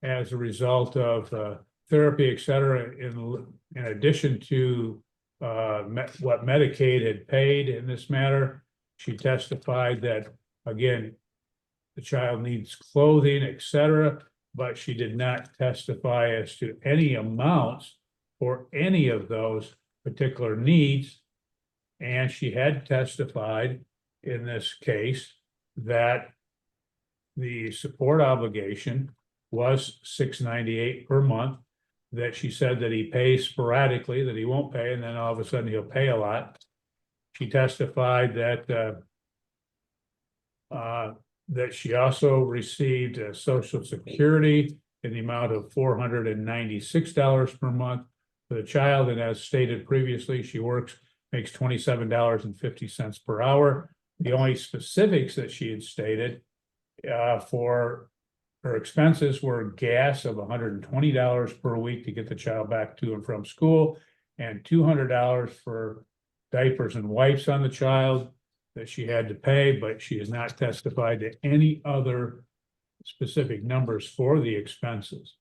as a result of therapy, et cetera, in addition to what Medicaid had paid in this matter. She testified that, again, the child needs clothing, et cetera, but she did not testify as to any amounts for any of those particular needs. And she had testified in this case that the support obligation was $698 per month, that she said that he pays sporadically, that he won't pay, and then all of a sudden he'll pay a lot. She testified that that she also received Social Security in the amount of $496 per month for the child, and as stated previously, she makes $27.50 per hour. The only specifics that she had stated for her expenses were gas of $120 per week to get the child back to and from school, and $200 for diapers and wipes on the child that she had to pay, but she has not testified to any other specific numbers for the expenses.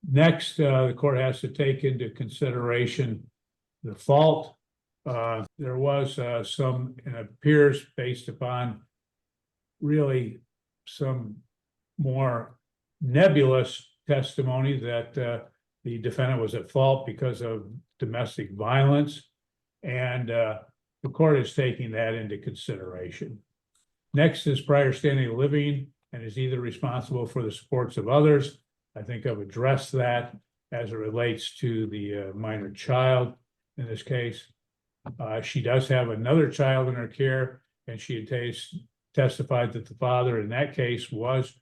Next, the court has to take into consideration the fault. There was some, it appears, based upon really some more nebulous testimony that the defendant was at fault because of domestic violence, and the court is taking that into consideration. Next is prior standing of living and is either responsible for the supports of others. I think I've addressed that as it relates to the minor child in this case. She does have another child in her care, and she had testified that the father in that case was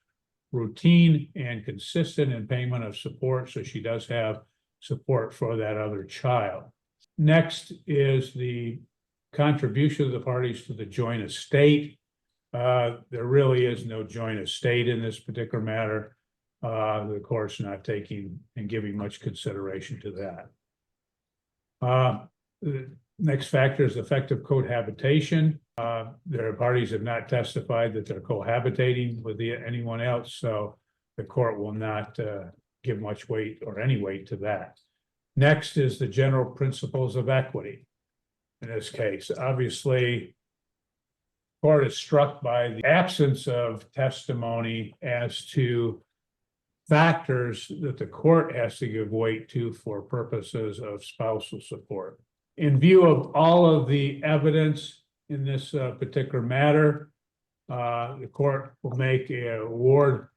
routine and consistent in payment of support, so she does have support for that other child. Next is the contribution of the parties to the joint estate. There really is no joint estate in this particular matter. The court's not taking and giving much consideration to that. The next factor is effective cohabitation. Their parties have not testified that they're cohabitating with anyone else, so the court will not give much weight or any weight to that. Next is the general principles of equity. In this case, obviously, the court is struck by the absence of testimony as to factors that the court has to give weight to for purposes of spousal support. In view of all of the evidence in this particular matter, the court will make an award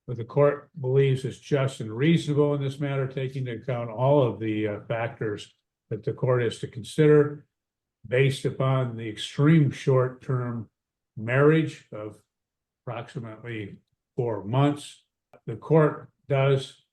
that the court believes is just and reasonable in this matter, taking into account all of the factors that the court is to consider based upon the extreme short-term marriage of approximately 4 months. The court does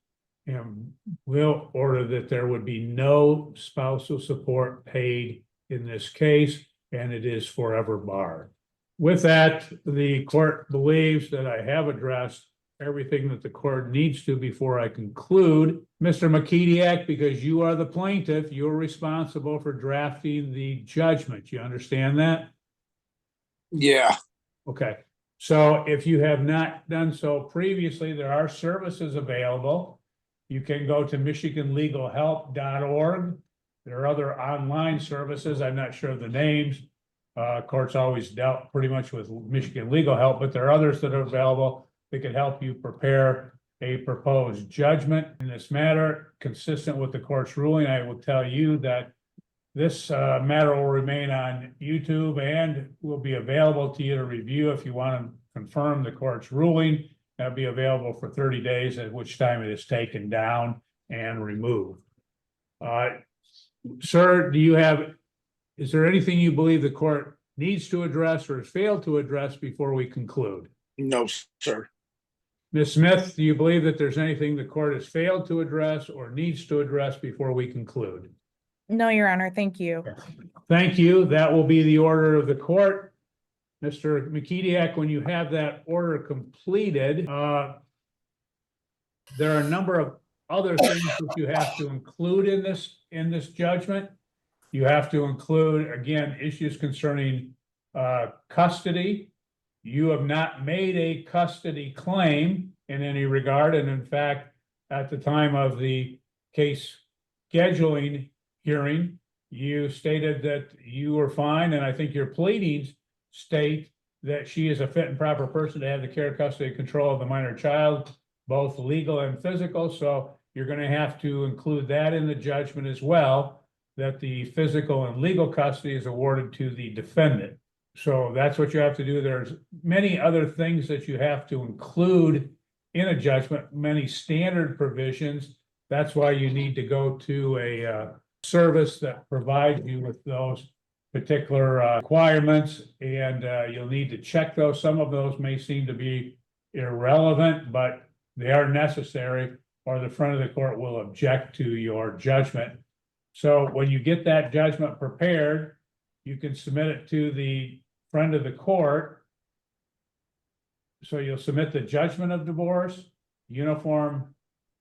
and will order that there would be no spousal support paid in this case, and it is forever barred. With that, the court believes that I have addressed everything that the court needs to before I conclude. Mr. Mekediak, because you are the plaintiff, you're responsible for drafting the judgment. You understand that? Yeah. Okay. So if you have not done so previously, there are services available. You can go to michiganlegalhelp.org. There are other online services. I'm not sure of the names. Court's always dealt pretty much with Michigan Legal Help, but there are others that are available that can help you prepare a proposed judgment in this matter. Consistent with the court's ruling, I will tell you that this matter will remain on YouTube and will be available to you to review if you want to confirm the court's ruling. That'll be available for 30 days, at which time it is taken down and removed. Sir, is there anything you believe the court needs to address or has failed to address before we conclude? No, sir. Ms. Smith, do you believe that there's anything the court has failed to address or needs to address before we conclude? No, Your Honor, thank you. Thank you. That will be the order of the court. Mr. Mekediak, when you have that order completed, there are a number of other things that you have to include in this judgment. You have to include, again, issues concerning custody. You have not made a custody claim in any regard, and in fact, at the time of the case scheduling hearing, you stated that you were fine, and I think your pleadings state that she is a fit and proper person to have the care, custody, and control of the minor child, both legal and physical. So you're going to have to include that in the judgment as well, that the physical and legal custody is awarded to the defendant. So that's what you have to do. There's many other things that you have to include in a judgment, many standard provisions. That's why you need to go to a service that provides you with those particular requirements, and you'll need to check those. Some of those may seem to be irrelevant, but they are necessary, or the front of the court will object to your judgment. So when you get that judgment prepared, you can submit it to the front of the court. So you'll submit the judgment of divorce, uniform.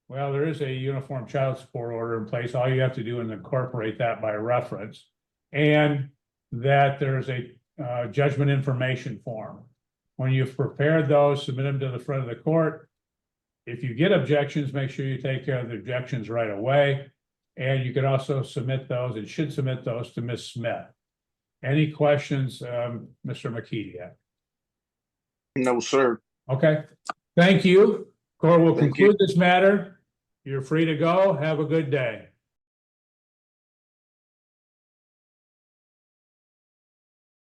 Well, there is a uniform child support order in place. All you have to do is incorporate that by reference, and that there's a judgment information form. When you've prepared those, submit them to the front of the court. If you get objections, make sure you take care of the objections right away. And you can also submit those, and should submit those, to Ms. Smith. Any questions, Mr. Mekediak? No, sir. Okay, thank you. Court will Thank you. conclude this matter. You're free to go. Have a good day.